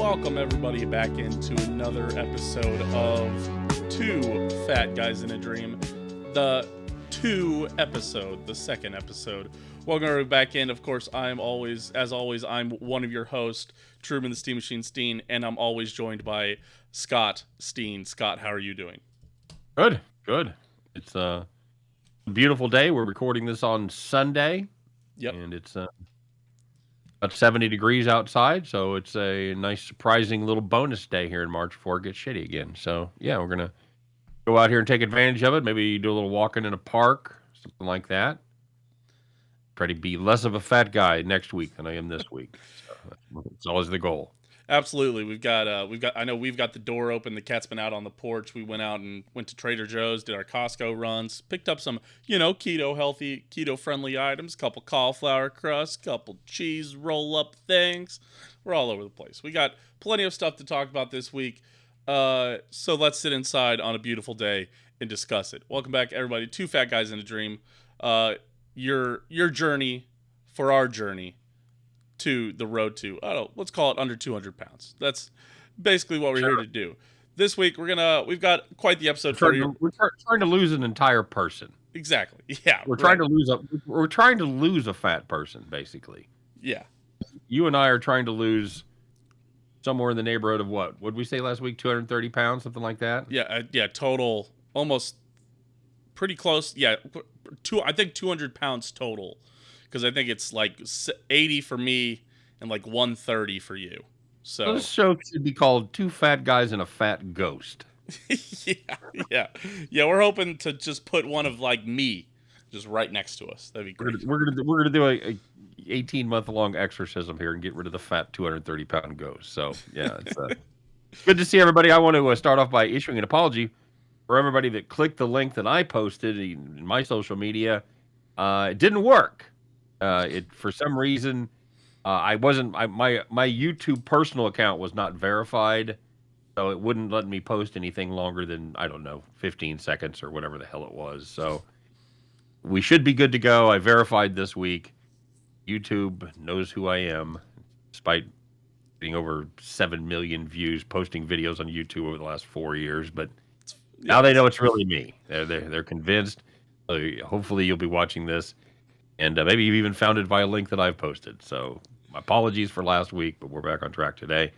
welcome everybody back into another episode of Two Fat Guys in a Dream. The second episode. Welcome everybody back in. Of course, I'm one of your hosts, Truman the Steam Machine Steen, and I'm always joined by Scott Steen. Scott, how are you doing? Good. It's a beautiful day. We're recording this on Sunday. Yep. And it's about 70 degrees outside, so it's a nice, surprising little bonus day here in March before it gets shitty again. So, yeah, we're going to go out here and take advantage of it. Maybe do a little walking in a park, something like that. Try to be less of a fat guy next week than I am this week. So it's always the goal. Absolutely. We've got the door open. The cat's been out on the porch. We went out and went to Trader Joe's, did our Costco runs, picked up some, keto friendly items, couple cauliflower crusts, couple cheese roll up things. We're all over the place. We got plenty of stuff to talk about this week. So let's sit inside on a beautiful day and discuss it. Welcome back, everybody. Two Fat Guys in a Dream. Your journey for our journey to the road to, let's call it under 200 pounds. That's basically what we're here to do. This week, we've got quite the episode for you. We're trying to lose an entire person. Exactly. Yeah. We're trying to lose a fat person, basically. Yeah. You and I are trying to lose somewhere in the neighborhood of what? What did we say last week? 230 pounds, something like that? Yeah. Total, almost pretty close. Yeah. I think 200 pounds total. Because I think it's like 80 for me and like 130 for you. So this show should be called Two Fat Guys and a Fat Ghost. Yeah. We're hoping to just put one of like me just right next to us. That'd be great. We're gonna do a 18-month-long exorcism here and get rid of the fat 230-pound ghost. So yeah, it's good to see everybody. I want to start off by issuing an apology for everybody that clicked the link that I posted in my social media. It didn't work. For some reason, my YouTube personal account was not verified, so it wouldn't let me post anything longer than, 15 seconds or whatever the hell it was. So we should be good to go. I verified this week. YouTube knows who I am, despite getting over 7 million views posting videos on YouTube over the last 4 years. But now they know it's really me. They're convinced. So hopefully you'll be watching this. And maybe you've even found it via a link that I've posted. So my apologies for last week, but we're back on track today.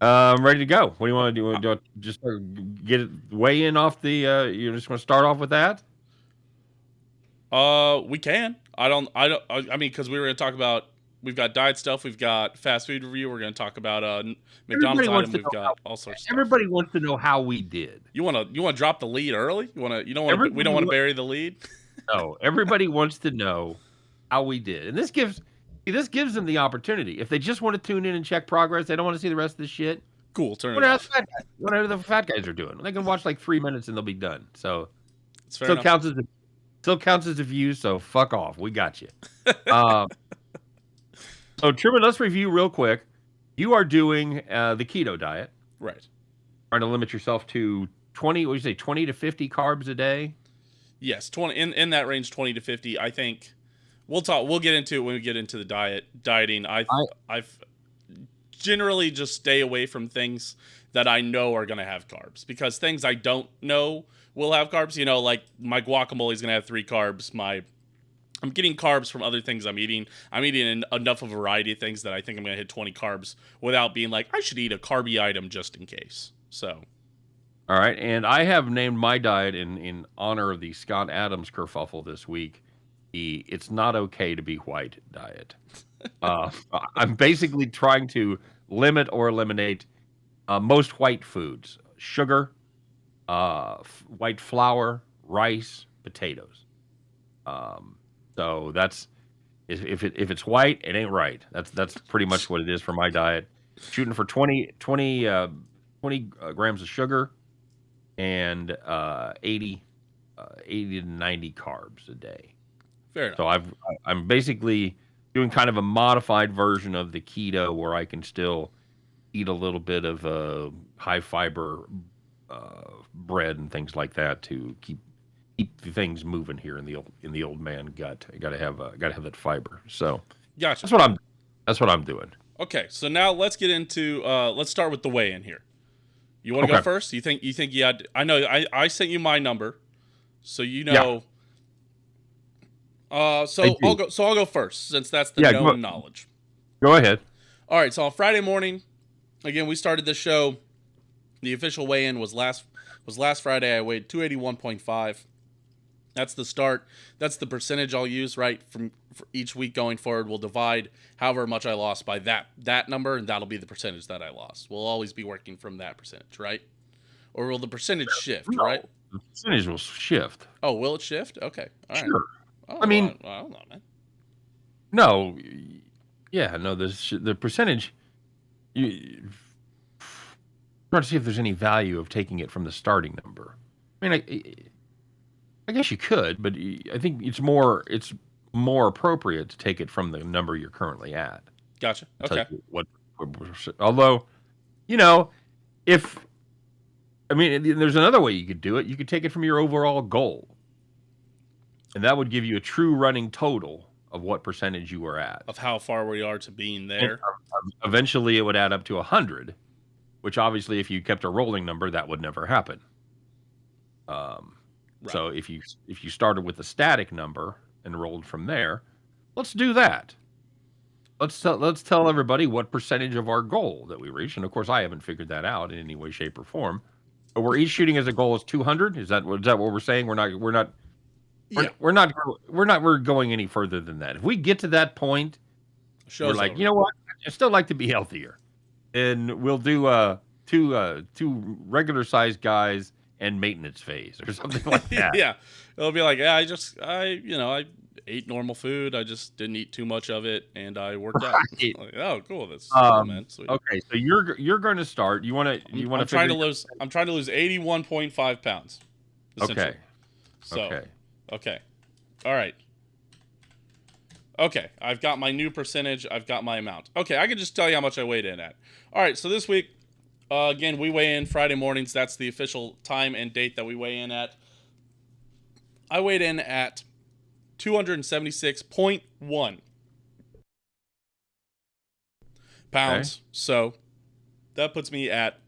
I'm ready to go. What do you want to do? Want to just get it weigh in off the? You just want to start off with that? We can. I mean, because we were going to talk about. We've got diet stuff. We've got fast food review. We're going to talk about McDonald's item. We've got all sorts of stuff. Everybody wants to know how we did. You want to drop the lead early? We don't want to bury the lead. No, everybody wants to know how we did. And this gives them the opportunity. If they just want to tune in and check progress, they don't want to see the rest of the shit. Cool, turn it off. Whatever the fat guys are doing. They can watch like 3 minutes and they'll be done. So it's still counts as a view, so fuck off. We got you. So Truman, let's review real quick. You are doing the keto diet. Right. Trying to limit yourself to 20 to 50 carbs a day. Yes, 20 in that range, 20 to 50. I think we'll get into it when we get into the dieting. I've generally just stay away from things that I know are going to have carbs, because things I don't know will have carbs, like my guacamole is going to have 3 carbs. I'm getting carbs from other things I'm eating. I'm eating enough of a variety of things that I think I'm going to hit 20 carbs without being like, I should eat a carby item just in case. So all right, and I have named my diet in honor of the Scott Adams kerfuffle this week. It's not okay to be white diet. I'm basically trying to limit or eliminate most white foods: sugar, white flour, rice, potatoes. So that's if it's white, it ain't right. That's pretty much what it is for my diet. Shooting for 20 grams of sugar and 80 to 90 carbs a day. Fair enough. So I'm basically doing kind of a modified version of the keto, where I can still eat a little bit of high fiber bread and things like that to keep the things moving here in the old man gut. I gotta have that fiber. So gotcha. That's what I'm doing. Okay, so now let's get into let's start with the weigh-in here. You want to go Okay. first? You think you had? I know I sent you my number, so you Yeah, know. I So I'll do. go. So I'll go first since that's the Yeah, known knowledge. go ahead. All right. So on Friday morning, again we started the show. The official weigh-in was last Friday. I weighed 281.5. That's the start. That's the percentage I'll use, right? For each week going forward, we'll divide however much I lost by that number, and that'll be the percentage that I lost. We'll always be working from that percentage, right? Or will the percentage shift, right? No, the percentage will shift. Oh, will it shift? Okay. All right. Sure. I Oh, well, mean, I don't know, man. no, yeah, no. The percentage. You try to see if there's any value of taking it from the starting number. I mean, I guess you could, but I think it's more appropriate to take it from the number you're currently at. Gotcha. I'll tell Okay. you although, you know, if I mean, there's another way you could do it. You could take it from your overall goal, and that would give you a true running total of what percentage you were at. Of how far we are to being And there. eventually, it would add up to 100, which obviously, if you kept a rolling number, that would never happen. Um, Right. so if you started with a static number and rolled from there, let's do that. Let's tell everybody what percentage of our goal that we reached, and of course, I haven't figured that out in any way, shape, or form. But we're each shooting as a goal as 200. Is that what we're saying? Yeah. We're going any further than that. If we get to that point, we're Show's like, over. you know what? I still like to be healthier, and we'll do two regular sized guys and maintenance phase or something like that. Yeah. It'll be like, yeah, I ate normal food. I just didn't eat too much of it, and I worked out. Right. Like, oh, cool. That's cool, man. Sweet. Okay, so you're going to start. You want to I'm trying figure. to lose. I'm trying to lose 81.5 pounds. Essentially. Okay. So, Okay. okay. All right. Okay. I've got my new percentage. I've got my amount. Okay. I can just tell you how much I weighed in at. All right. So this week, again, we weigh in Friday mornings. That's the official time and date that we weigh in at. I weighed in at 276.1 pounds. Okay. So that puts me at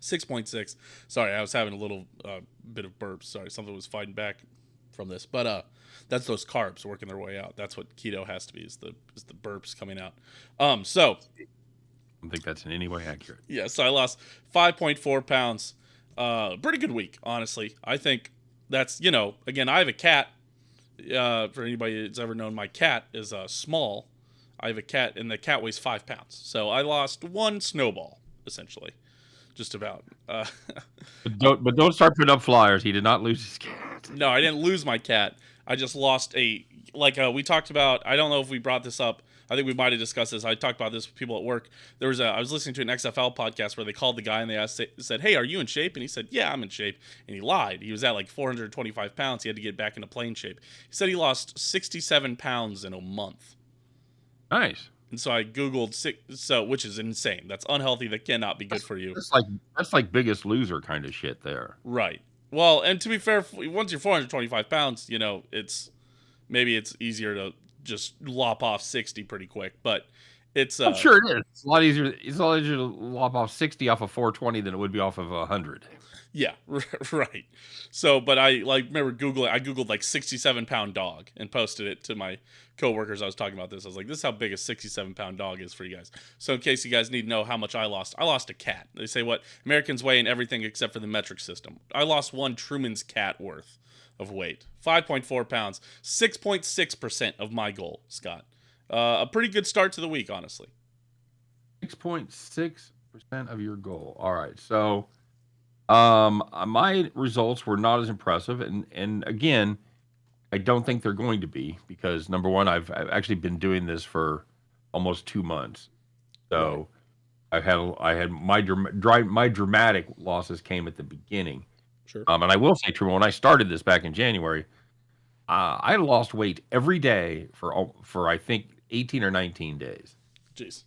6.6. Sorry, I was having a little bit of burps. Sorry, something was fighting back from this. But that's those carbs working their way out. That's what keto has to be, is the burps coming out. So I don't think that's in any way accurate. yeah, so I lost 5.4 pounds. Pretty good week, honestly. I think that's, again, I have a cat. For anybody that's ever known, my cat is small. I have a cat, and the cat weighs 5 pounds. So I lost one snowball, essentially. Just about. But don't start putting up flyers. He did not lose his cat. No, I didn't lose my cat. I just lost we talked about, I don't know if we brought this up. I think we might have discussed this. I talked about this with people at work. I was listening to an XFL podcast where they called the guy and they said, "Hey, are you in shape?" And he said, "Yeah, I'm in shape." And he lied. He was at like 425 pounds. He had to get back into plane shape. He said he lost 67 pounds in a month. Nice. And so I Googled which is insane. That's unhealthy. That cannot be good for you. That's like Biggest Loser kind of shit there. Right. Well, and to be fair, once you're 425 pounds, maybe it's easier to just lop off 60 pretty quick. But it's I'm sure it is. It's a lot easier. It's a lot easier to lop off 60 off of 420 than it would be off of 100. yeah, right. So, but I remember Googling. I Googled like 67-pound dog and posted it to my coworkers. I was talking about this. I was like, "This is how big a 67-pound dog is for you guys." So, in case you guys need to know how much I lost a cat. They say what Americans weigh in everything except for the metric system. I lost one Truman's cat worth of weight, 5.4 pounds, 6.6% of my goal, Scott. A pretty good start to the week, honestly. 6.6% of your goal. All right. So, my results were not as impressive, and again, I don't think they're going to be because number one, I've actually been doing this for almost 2 months. Right. So I had my dramatic losses came at the beginning. Sure. And I will say, Truman, when I started this back in January, I lost weight every day for I think 18 or 19 days. Jeez.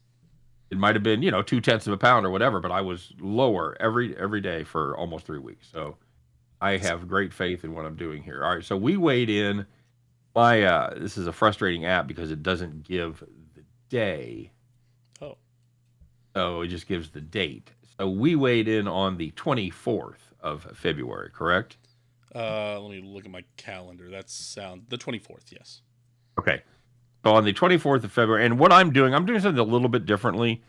It might have been 0.2 of a pound or whatever, but I was lower every day for almost 3 weeks. So I have great faith in what I'm doing here. All right, so we weighed in. This is a frustrating app because it doesn't give the day. Oh, So it just gives the date. So we weighed in on the 24th of February, correct? let me look at my calendar. The 24th. Yes. Okay. So on the 24th of February, and what I'm doing something a little bit differently.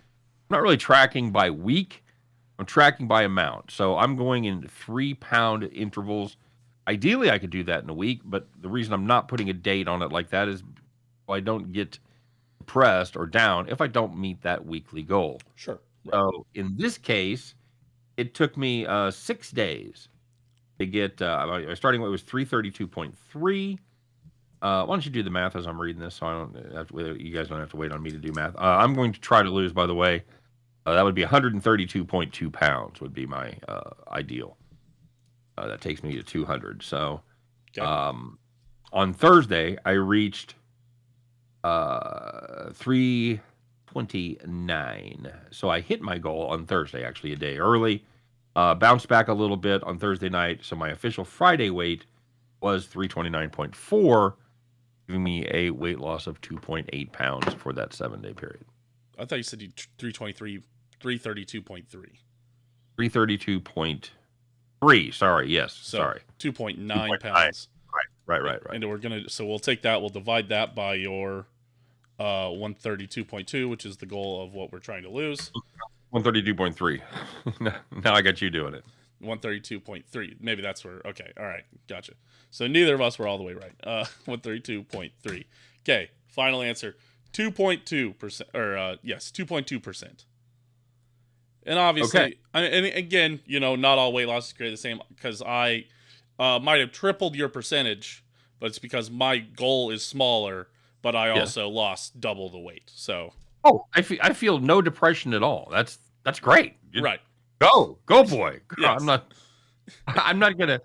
I'm not really tracking by week. I'm tracking by amount. So I'm going in 3 pound intervals. Ideally, I could do that in a week, but the reason I'm not putting a date on it like that is I don't get depressed or down if I don't meet that weekly goal. Sure. Right. So in this case, it took me 6 days to get. My starting weight was 332.3. Why don't you do the math as I'm reading this, so I don't have to, you guys don't have to wait on me to do math. I'm going to try to lose. By the way, that would be 132.2 pounds would be my ideal. That takes me to 200. So Okay. on Thursday, I reached 329. So I hit my goal on Thursday, actually a day early. Bounced back a little bit on Thursday night. So my official Friday weight was 329.4, giving me a weight loss of 2.8 pounds for that 7-day period. I thought you said 332.3. 332.3. Sorry. Yes. So sorry. 2.9 pounds. Right. And we'll take that. We'll divide that by your 132.2, which is the goal of what we're trying to lose. 132.3. Now I got you doing it. 132.3. Maybe that's where. Okay. All right. Gotcha. So neither of us were all the way right. 132.3. Okay. Final answer. 2.2%. Or yes, 2.2%. And obviously, Okay. and again, not all weight loss is created the same, because I might have tripled your percentage, but it's because my goal is smaller, but I also lost double the weight. So. Oh, I feel no depression at all. That's great. Right. Go boy. Yes. I'm not gonna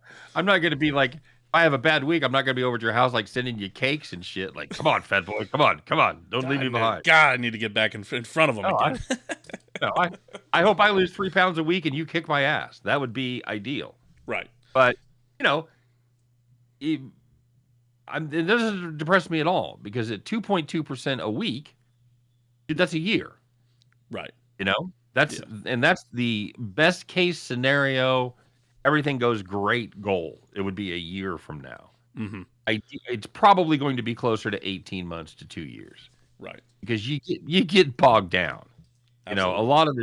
be like, if I have a bad week, I'm not gonna be over at your house like sending you cakes and shit. Like, come on, fat boy, come on, don't leave me behind. God, I need to get back in front of him again. I hope I lose 3 pounds a week and you kick my ass. That would be ideal. Right. But it doesn't depress me at all, because at 2.2% a week, dude, that's a year. Right. That's the best case scenario. Everything goes great goal. It would be a year from now. Mm-hmm. It's probably going to be closer to 18 months to 2 years. Right. Because you get bogged down. Absolutely. A lot of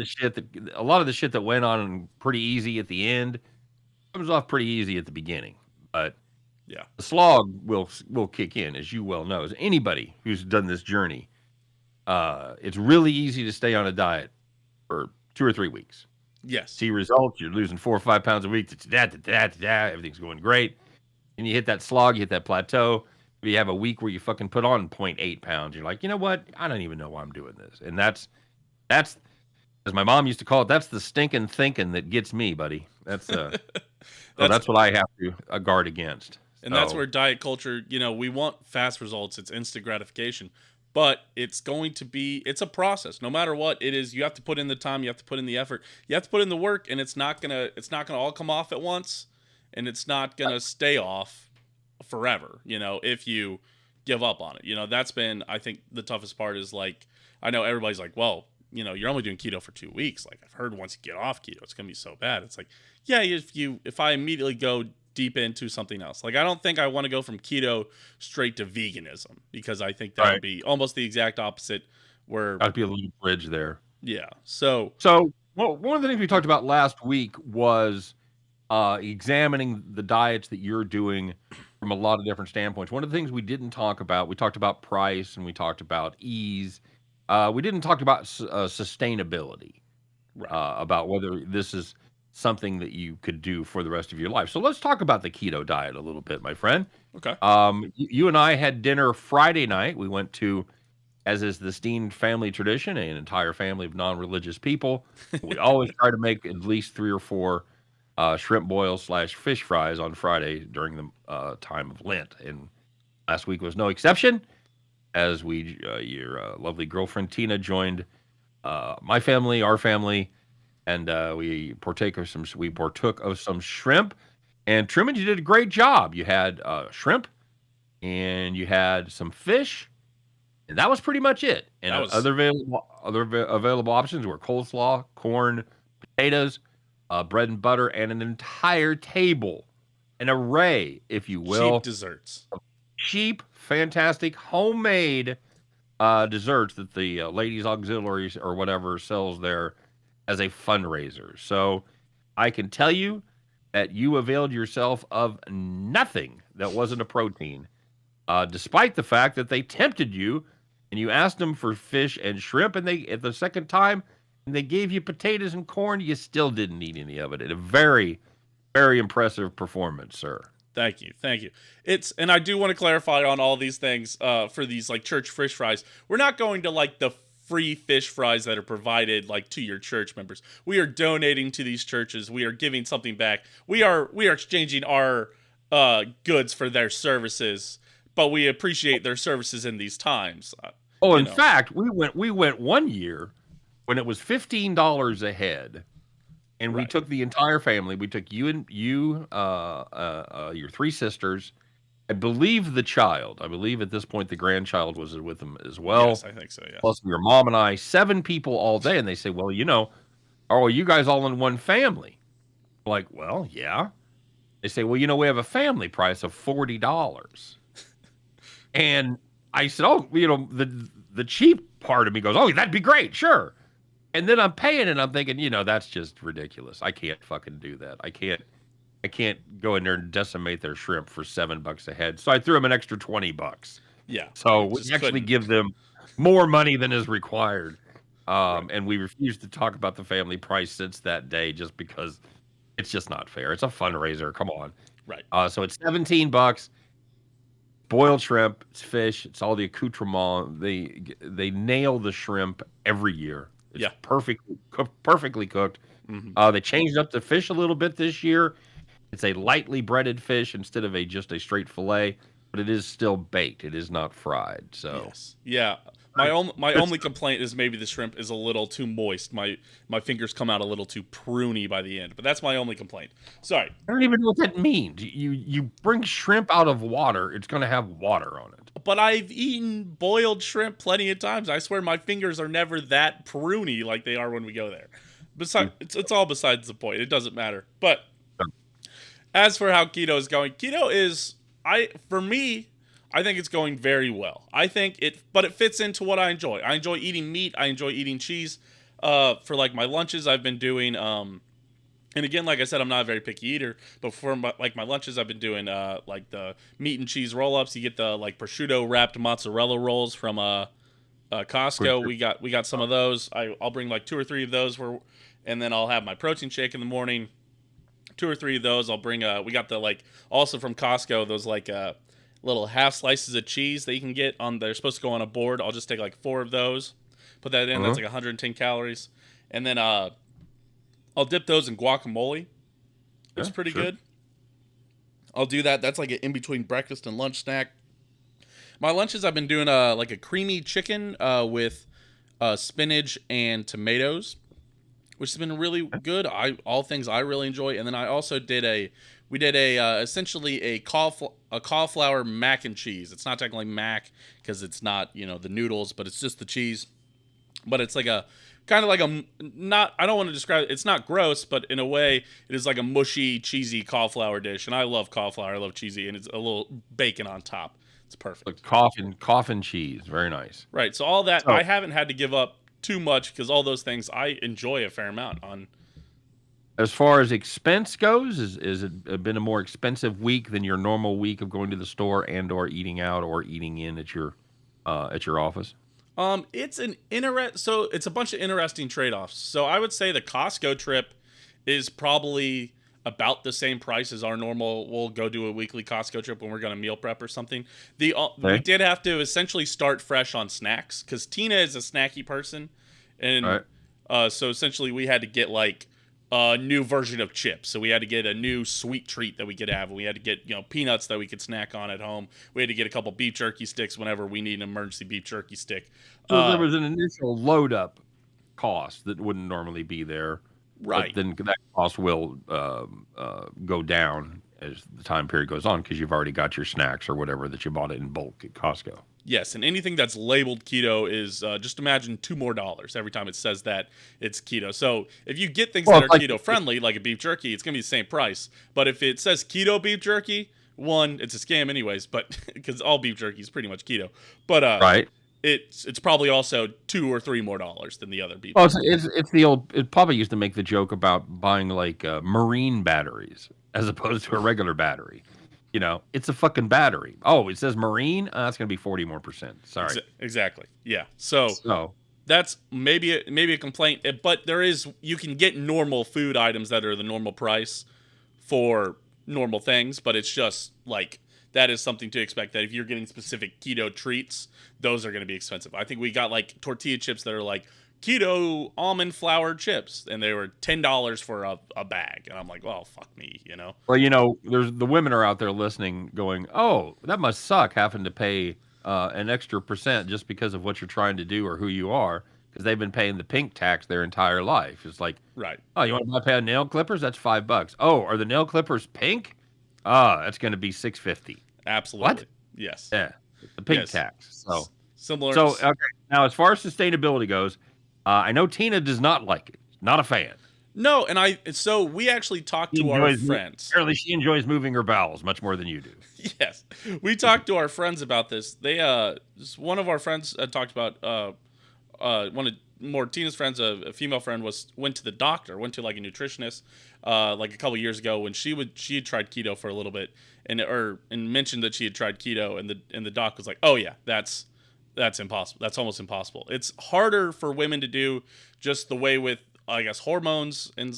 the shit that went on pretty easy at the end comes off pretty easy at the beginning. But yeah, the slog will kick in, as you well know. As anybody who's done this journey, it's really easy to stay on a diet for 2 or 3 weeks. Yes. See results. You're losing 4 or 5 pounds a week. Everything's going great. And you hit that slog, you hit that plateau. You have a week where you fucking put on 0.8 pounds. You're like, you know what? I don't even know why I'm doing this. And that's, as my mom used to call it, that's the stinking thinking that gets me, buddy. That's that's what I have to guard against. And that's where diet culture, we want fast results. It's instant gratification. But it's a process. No matter what it is, you have to put in the time, you have to put in the effort, you have to put in the work, and it's not gonna all come off at once, and it's not gonna stay off forever, if you give up on it. That's been, I think, the toughest part is, like, I know everybody's like, well, you're only doing keto for 2 weeks. Like, I've heard once you get off keto, it's gonna be so bad. It's like, yeah, if I immediately go deep into something else. Like, I don't think I want to go from keto straight to veganism, because I think that would be almost the exact opposite. Where I'd be a little bridge there. Yeah. So one of the things we talked about last week was examining the diets that you're doing from a lot of different standpoints. One of the things we didn't talk about, we talked about price and we talked about ease. We didn't talk about sustainability, about whether this is something that you could do for the rest of your life. So let's talk about the keto diet a little bit, my friend. Okay. You and I had dinner Friday night. We went to, as is the Steen family tradition, an entire family of non-religious people. We always try to make at least 3 or 4 shrimp boils / fish fries on Friday during the time of Lent. And last week was no exception, as your lovely girlfriend Tina joined my family, our family, and we partook of some shrimp. And Truman, you did a great job. You had shrimp, and you had some fish, And that was pretty much it. And That was other available options were coleslaw, corn, potatoes, bread and butter, and an entire table, an array, if you cheap will, desserts. of cheap, fantastic, homemade desserts that the ladies' auxiliaries or whatever sells there as a fundraiser. So I can tell you that you availed yourself of nothing that wasn't a protein, despite the fact that they tempted you and you asked them for fish and shrimp, and they at the second time and they gave you potatoes and corn, you still didn't eat any of it. A very, very impressive performance, sir. Thank you, thank you. And I do want to clarify on all these things for these like church fish fries. We're not going to like the free fish fries that are provided like to your church members. We are donating to these churches. We are giving something back. We are exchanging our goods for their services, but we appreciate their services in these times. Oh, You in know, fact, we went one year when it was $15 a head, and we right? took the entire family. We took your three sisters. I believe the child. I believe at this point the grandchild was with them as Yes, well. I think so. Yes. Plus your mom and I, 7 people all day. And they say, well, are you guys all in one family? I'm like, well, yeah. They say, well, we have a family price of $40. And I said, oh, the cheap part of me goes, oh, that'd be great, sure. And then I'm paying, and I'm thinking, that's just ridiculous. I can't fucking do that. I can't go in there and decimate their shrimp for $7 a head. So I threw them an extra $20. Yeah. So I we just actually couldn't. give them more money than is required. Right. And we refused to talk about the family price since that day, just because it's just not fair. It's a fundraiser. Come on. Right. So it's $17. Boiled shrimp, it's fish, it's all the accoutrement. They nail the shrimp every year. It's Yeah. perfectly cooked. Hmm. They changed up the fish a little bit this year. It's a lightly breaded fish instead of just a straight fillet, but it is still baked. It is not fried. So Yes. Yeah. My only complaint is maybe the shrimp is a little too moist. My fingers come out a little too pruny by the end. But that's my only complaint. Sorry. I don't even know what that means. You bring shrimp out of water, it's going to have water on it. But I've eaten boiled shrimp plenty of times. I swear my fingers are never that pruny like they are when we go there. Besides, it's all besides the point. It doesn't matter. But as for how keto is going, for me, I think it's going very well. But it fits into what I enjoy. I enjoy eating meat. I enjoy eating cheese. For like my lunches, I've been doing, and again, like I said, I'm not a very picky eater, but for my lunches, I've been doing, like the meat and cheese roll-ups. You get the like prosciutto wrapped mozzarella rolls from, Costco. We got some of those. I'll bring like 2 or 3 of those and then I'll have my protein shake in the morning. 2 or 3 of those. I'll bring we got the like also from Costco those like little half slices of cheese that you can get on. They're supposed to go on a board. I'll just take like 4 of those, put that in. That's like 110 calories, and then I'll dip those in guacamole. It's pretty good. I'll do that. That's like an in between breakfast and lunch snack. My lunches I've been doing like a creamy chicken with spinach and tomatoes, which has been really good. All things I really enjoy. And then I also did essentially a cauliflower mac and cheese. It's not technically mac because it's not the noodles, but it's just the cheese. But it's like a kind of like a not. I don't want to describe it. It's not gross, but in a way, it is like a mushy, cheesy cauliflower dish. And I love cauliflower. I love cheesy, and it's a little bacon on top. It's perfect. Like coffin cheese, very nice. Right. So all that So, I haven't had to give up too much because all those things I enjoy a fair amount on. as far as expense goes, is it been a more expensive week than your normal week of going to the store and or eating out or eating in at your office? So it's a bunch of interesting trade-offs. So I would say the Costco trip is probably about the same price as our normal. We'll go do a weekly Costco trip when we're going to meal prep or something. We Okay. did have to essentially start fresh on snacks because Tina is a snacky person, and Right. so essentially we had to get like a new version of chips. So we had to get a new sweet treat that we could have. We had to get peanuts that we could snack on at home. We had to get a couple beef jerky sticks whenever we need an emergency beef jerky stick. So there was an initial load up cost that wouldn't normally be there, but Right. then that cost will go down as the time period goes on because you've already got your snacks or whatever that you bought it in bulk at Costco. Yes, and anything that's labeled keto is just imagine $2 more every time it says that it's keto. So if you get things Well, that are it's like keto friendly, like a beef jerky, it's gonna be the same price. But if it says keto beef jerky, one, it's a scam anyways, but because all beef jerky is pretty much keto. But right. it's probably also $2 or $3 more than the other beef Well, jerky. it's the old. It probably used to make the joke about buying like marine batteries as opposed to a regular battery. It's a fucking battery. Oh, it says marine. That's gonna be 40% more. Sorry. Exactly. Yeah. So So that's maybe a complaint, but you can get normal food items that are the normal price for normal things, but it's just like that is something to expect that if you're getting specific keto treats, those are going to be expensive. I think we got like tortilla chips that are like keto almond flour chips, and they were $10 for a bag, and I'm like, oh fuck me. well, there's the women are out there listening, going, "Oh, that must suck having to pay an extra percent just because of what you're trying to do or who you are, because they've been paying the pink tax their entire life." It's like, Right. oh, you want to buy a pair of nail clippers? That's $5. Oh, are the nail clippers pink? Ah, that's going to be $6.50. Absolutely. What? Yes. Yeah, the pink Yes. tax. So, Similar. so okay. Now, as far as sustainability goes, I know Tina does not like it. Not a fan. No, so we actually talked She to our enjoys friends. apparently she enjoys moving her bowels much more than you do. Yes, we talked to our friends about this. One of our friends talked about one of Tina's friends, a female friend, went to the doctor, went to like a nutritionist, like a couple years ago when she had tried keto for a little bit, and mentioned that she had tried keto, and the doc was like, oh yeah, that's impossible. That's almost impossible. It's harder for women to do, just the way with, I guess, hormones and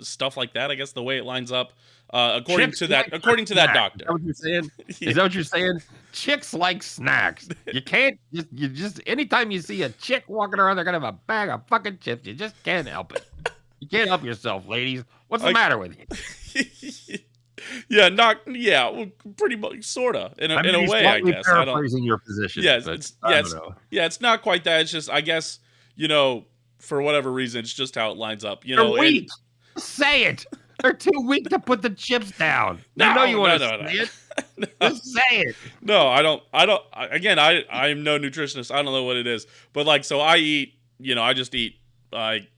stuff like that. I guess the way it lines up, according Chicks to like that snacks. Is doctor. that what you're saying? Yeah. Is that what you're saying? Chicks like snacks. You can't just anytime you see a chick walking around, they're gonna have a bag of fucking chips. You just can't help it. You can't help yourself, ladies. What's the Like, matter with you? well, pretty much, sorta, in I may a be way, I slightly guess. I don't. paraphrasing your position, Yes, but I don't know. it's not quite that. It's just, I guess, for whatever reason, it's just how it lines up. They're And weak. Say it. They're too weak to put the chips down. You know no, you no, want to no, say it. no. Just say it. No, I don't. Again, I'm no nutritionist. I don't know what it is, but like, so I eat. I just eat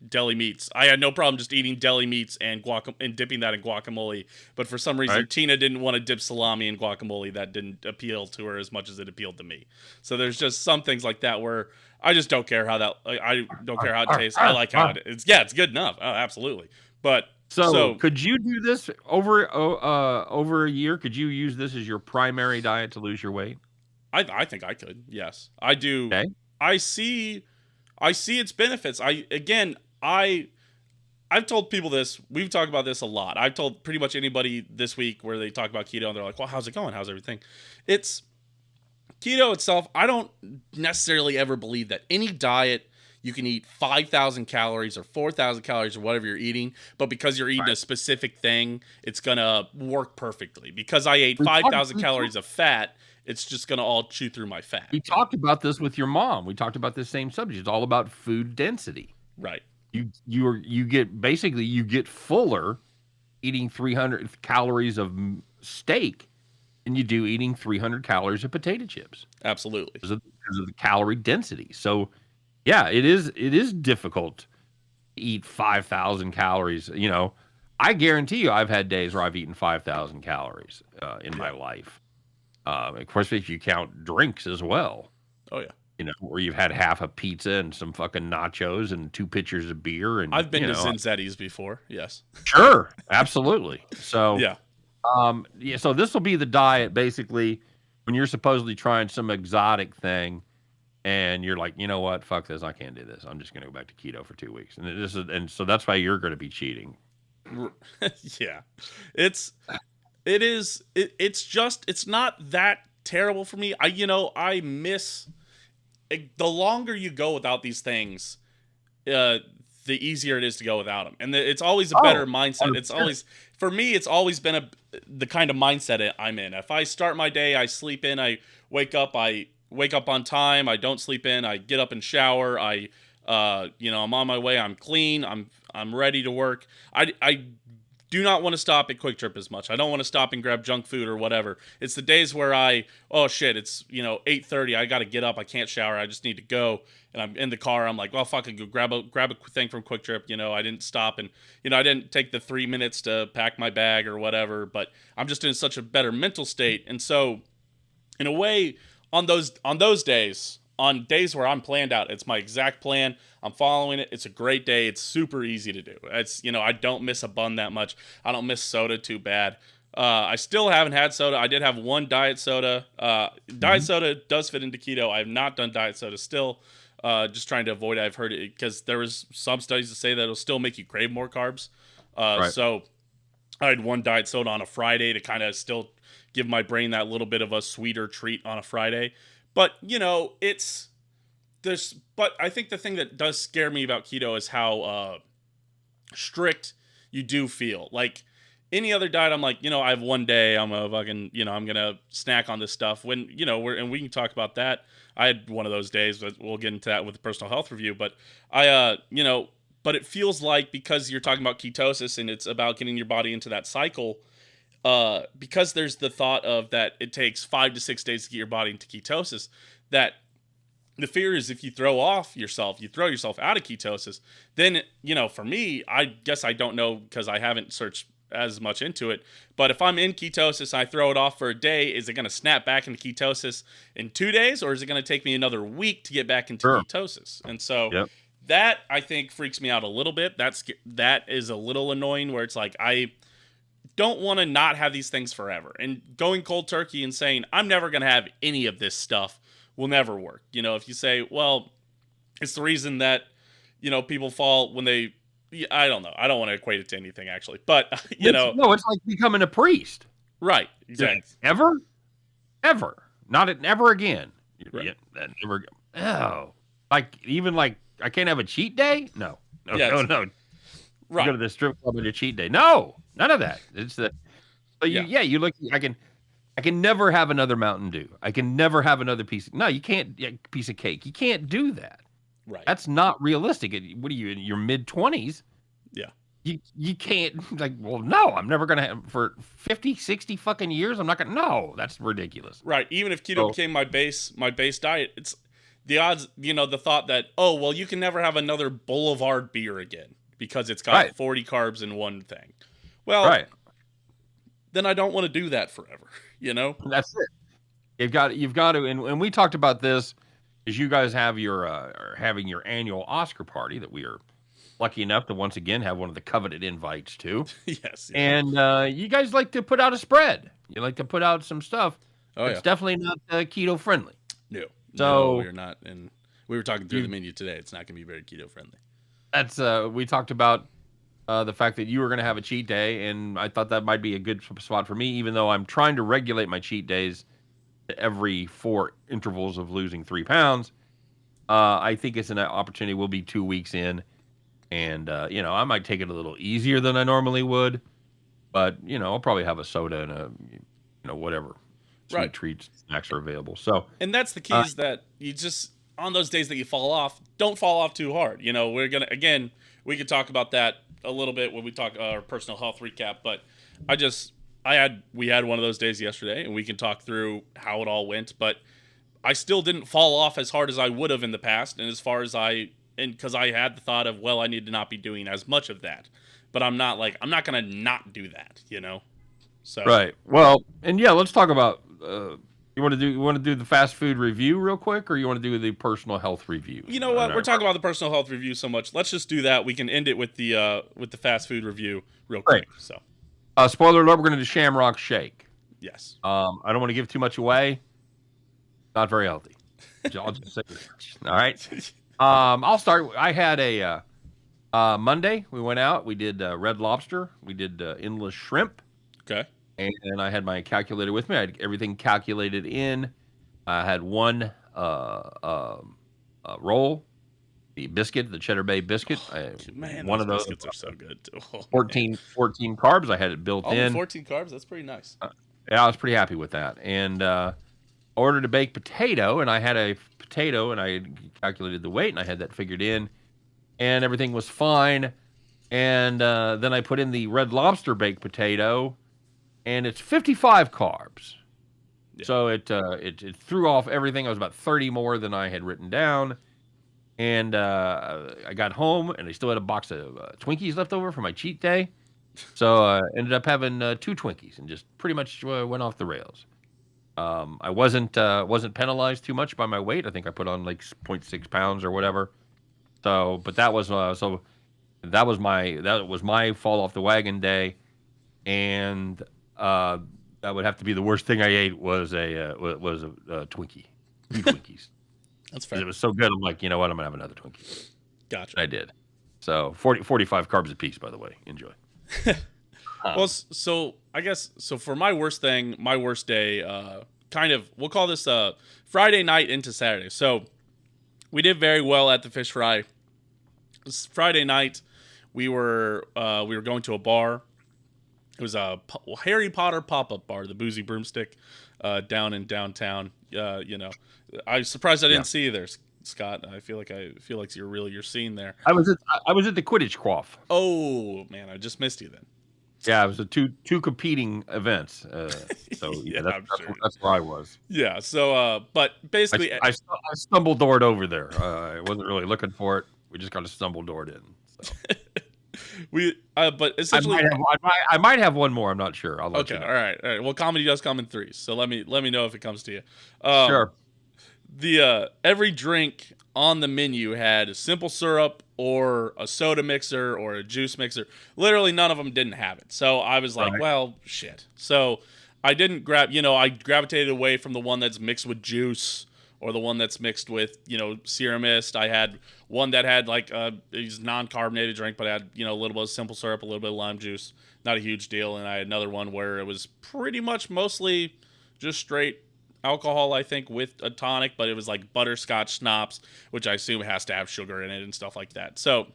deli meats. I had no problem just eating deli meats and and dipping that in guacamole. But for some reason, Right. Tina didn't want to dip salami in guacamole. That didn't appeal to her as much as it appealed to me. So there's just some things like that where I just don't care how that. I don't care how it tastes. I like how it is. Yeah, it's good enough. Oh, absolutely. But So, could you do this over a year? Could you use this as your primary diet to lose your weight? I think I could. Yes, I do. Okay. I see. I see its benefits. I've told people this. We've talked about this a lot. I've told pretty much anybody this week where they talk about keto and they're like, "Well, how's it going? How's everything?" It's keto itself. I don't necessarily ever believe that any diet you can eat 5,000 calories or 4,000 calories or whatever you're eating, but because you're eating a specific thing, it's gonna work perfectly. Because I ate We talked 5,000 we calories talked of fat, it's just gonna all chew through my fat. we talked about this with your mom. We talked about this same subject. It's all about food density. Right. You get fuller eating 300 calories of steak than you do eating 300 calories of potato chips Absolutely. because of the calorie density. So, yeah, it is difficult to eat 5,000 calories. I guarantee you, I've had days where I've eaten 5,000 calories in my life. Of course, if you count drinks as well, Oh yeah. where you've had half a pizza and some fucking nachos and 2 pitchers of beer, and I've been to Zinzetti's before. Yes. sure, absolutely. So, Yeah. yeah, so this will be the diet basically when you're supposedly trying some exotic thing, and you're like, you know what, fuck this, I can't do this. I'm just gonna go back to keto for 2 weeks, and so that's why you're gonna be cheating. Yeah. It's not that terrible for me. I miss the longer you go without these things, the easier it is to go without them. And it's always a better mindset. It's 100%. always, for me, it's always been the kind of mindset I'm in. If I start my day, I sleep in, I wake up on time, I don't sleep in, I get up and shower, I'm on my way, I'm clean, I'm ready to work. I do not want to stop at Quick Trip as much. I don't want to stop and grab junk food or whatever. It's the days where oh shit, it's 8:30. I got to get up. I can't shower. I just need to go. And I'm in the car. I'm like, well, fuck, I go grab a thing from Quick Trip. I didn't stop and I didn't take the 3 minutes to pack my bag or whatever. But I'm just in such a better mental state. And so, in a way, on those days. On days where I'm planned out, it's my exact plan. I'm following it. It's a great day. It's super easy to do. It's I don't miss a bun that much. I don't miss soda too bad. I still haven't had soda. I did have one diet soda. Diet soda does fit into keto. I have not done diet soda still. Just trying to avoid it. I've heard it because there was some studies that say that it'll still make you crave more carbs. So I had one diet soda on a Friday to kind of still give my brain that little bit of a sweeter treat on a Friday. But, it's this. But I think the thing that does scare me about keto is how strict you do feel. Like any other diet, I'm like, I have one day, I'm a fucking, I'm gonna snack on this stuff. When and we can talk about that. I had one of those days, but we'll get into that with the personal health review. But but it feels like because you're talking about ketosis and it's about getting your body into that cycle. Because there's the thought of that it takes 5 to 6 days to get your body into ketosis, that the fear is if you throw yourself out of ketosis, then, for me, I guess I don't know because I haven't searched as much into it, but if I'm in ketosis and I throw it off for a day, is it going to snap back into ketosis in 2 days, or is it going to take me another week to get back into ketosis? And so that, I think, freaks me out a little bit. That is a little annoying where it's like, I don't want to not have these things forever. And going cold turkey and saying, I'm never going to have any of this stuff will never work. If you say, well, it's the reason that, people fall when they, I don't know. I don't want to equate it to anything actually, but No, it's like becoming a priest. Right. Exactly. Ever? Never again. Right. Never. Oh, even I can't have a cheat day. No. Right. Go to the strip club on your cheat day. No, none of that. It's the, but you look. I can never have another Mountain Dew. I can never have another you can't piece of cake. You can't do that. Right. That's not realistic. What are you in your mid-20s? Yeah. You can't well, no, I'm never going to have for 50, 60 fucking years. I'm not going to, no, that's ridiculous. Right. Even if keto became my base diet, it's the odds, the thought that, oh, well, you can never have another Boulevard beer again because it's got 40 carbs in one thing. Well, then I don't want to do that forever, That's it. You've got to, and we talked about this as you guys have having your annual Oscar party that we are lucky enough to once again have one of the coveted invites to. Yes. And you guys like to put out a spread. You like to put out some stuff. Oh, it's definitely not keto friendly. No, we're not. And we were talking through the menu today. It's not going to be very keto friendly. That's we talked about the fact that you were going to have a cheat day, and I thought that might be a good spot for me, even though I'm trying to regulate my cheat days to every 4 intervals of losing 3 pounds. I think it's an opportunity. We'll be 2 weeks in, and I might take it a little easier than I normally would, but I'll probably have a soda and a whatever sweet treats, snacks are available. So, and that's the key is that you just on those days that you fall off, don't fall off too hard. We're gonna we could talk about that a little bit when we talk our personal health recap, but we had one of those days yesterday, and we can talk through how it all went, but I still didn't fall off as hard as I would have in the past, and as far as because I had the thought of, well, I need to not be doing as much of that, but I'm not gonna not do that, So right. Well, and let's talk about. You want to do the fast food review real quick, or you want to do the personal health review? You know what? We're talking about the personal health review so much. Let's just do that. We can end it with the fast food review real quick. So, spoiler alert: we're going to do Shamrock Shake. Yes. I don't want to give too much away. Not very healthy. I'll just say all right. I'll start. I had a Monday. We went out. We did Red Lobster. We did endless shrimp. Okay. And I had my calculator with me. I had everything calculated in. I had one roll, the biscuit, the Cheddar Bay biscuit. Man, one of those biscuits are so good too. 14 carbs. I had it built in. 14 carbs. That's pretty nice. I was pretty happy with that. And ordered a baked potato, and I had a potato, and I calculated the weight, and I had that figured in, and everything was fine. and then I put in the Red Lobster baked potato, and it's 55 carbs. Yeah. So it threw off everything. I was about 30 more than I had written down. And I got home, and I still had a box of Twinkies left over for my cheat day. So I ended up having 2 Twinkies and just pretty much went off the rails. I wasn't penalized too much by my weight. I think I put on like 0.6 pounds or whatever. So, but that was my fall off the wagon day, and that would have to be the worst thing I ate was a Twinkie, 2 Twinkies. That's 'Cause fair. it was so good. I'm like, you know what? I'm gonna have another Twinkie. Gotcha. And I did. So 45 carbs a piece, by the way. Enjoy. Well, so I guess so for my worst thing, my worst day, kind of we'll call this Friday night into Saturday. So we did very well at the fish fry. This Friday night, we were going to a bar. It was a Harry Potter pop-up bar, the Boozy Broomstick, down in downtown. I'm surprised I didn't see you there, Scott. I feel like you're seeing there. I was at the Quidditch Quaff. Oh man, I just missed you then. Yeah, it was two competing events. So Yeah, that's where I was. Yeah. So, but basically, I stumble doored over there. I wasn't really looking for it. We just kind of stumble doored in. So. But essentially, I might have one more. I'm not sure. I'll let you know. All right. Well, comedy does come in threes, so let me know if it comes to you. Sure. The every drink on the menu had simple syrup or a soda mixer or a juice mixer. Literally, none of them didn't have it. So I was like, well, shit. So I didn't grab. I gravitated away from the one that's mixed with juice or the one that's mixed with, Serum Mist. I had one that had like a non-carbonated drink, but had, a little bit of simple syrup, a little bit of lime juice. Not a huge deal. And I had another one where it was pretty much mostly just straight alcohol, I think, with a tonic, but it was like butterscotch schnapps, which I assume has to have sugar in it and stuff like that. So,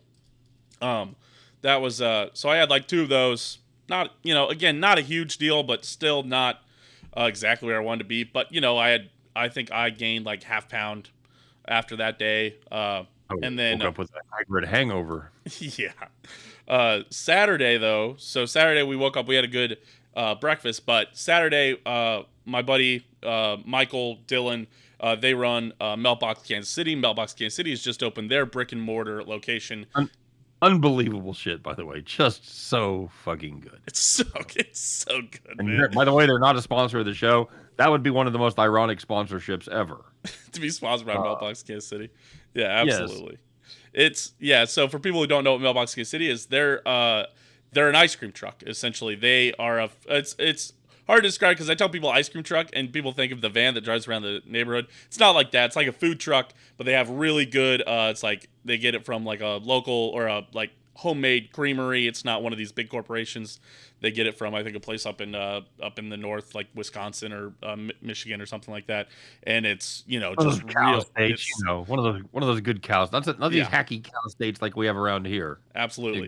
that was, so I had like 2 of those. Not, again, not a huge deal, but still not exactly where I wanted to be. But, I think I gained like half pound after that day. And then woke up with a hybrid hangover. Yeah. Saturday though. So Saturday we woke up. We had a good breakfast. But Saturday, my buddy Michael Dillon, they run Meltbox Kansas City. Meltbox Kansas City has just opened their brick and mortar location. Unbelievable shit, by the way. Just so fucking good. It's so good, and man. By the way, they're not a sponsor of the show. That would be one of the most ironic sponsorships ever. To be sponsored by Meltbox Kansas City. Yeah, absolutely. Yes. So for people who don't know what Meltbox Kansas City is, they're an ice cream truck. Essentially, they are it's hard to describe because I tell people ice cream truck and people think of the van that drives around the neighborhood. It's not like that. It's like a food truck, but they have really good. It's like they get it from like a local or a like homemade creamery. It's not one of these big corporations. They get it from, I think, a place up in the north, like Wisconsin or Michigan or something like that. And it's just real states. One of those good cows. Not these hacky cow states like we have around here. Absolutely,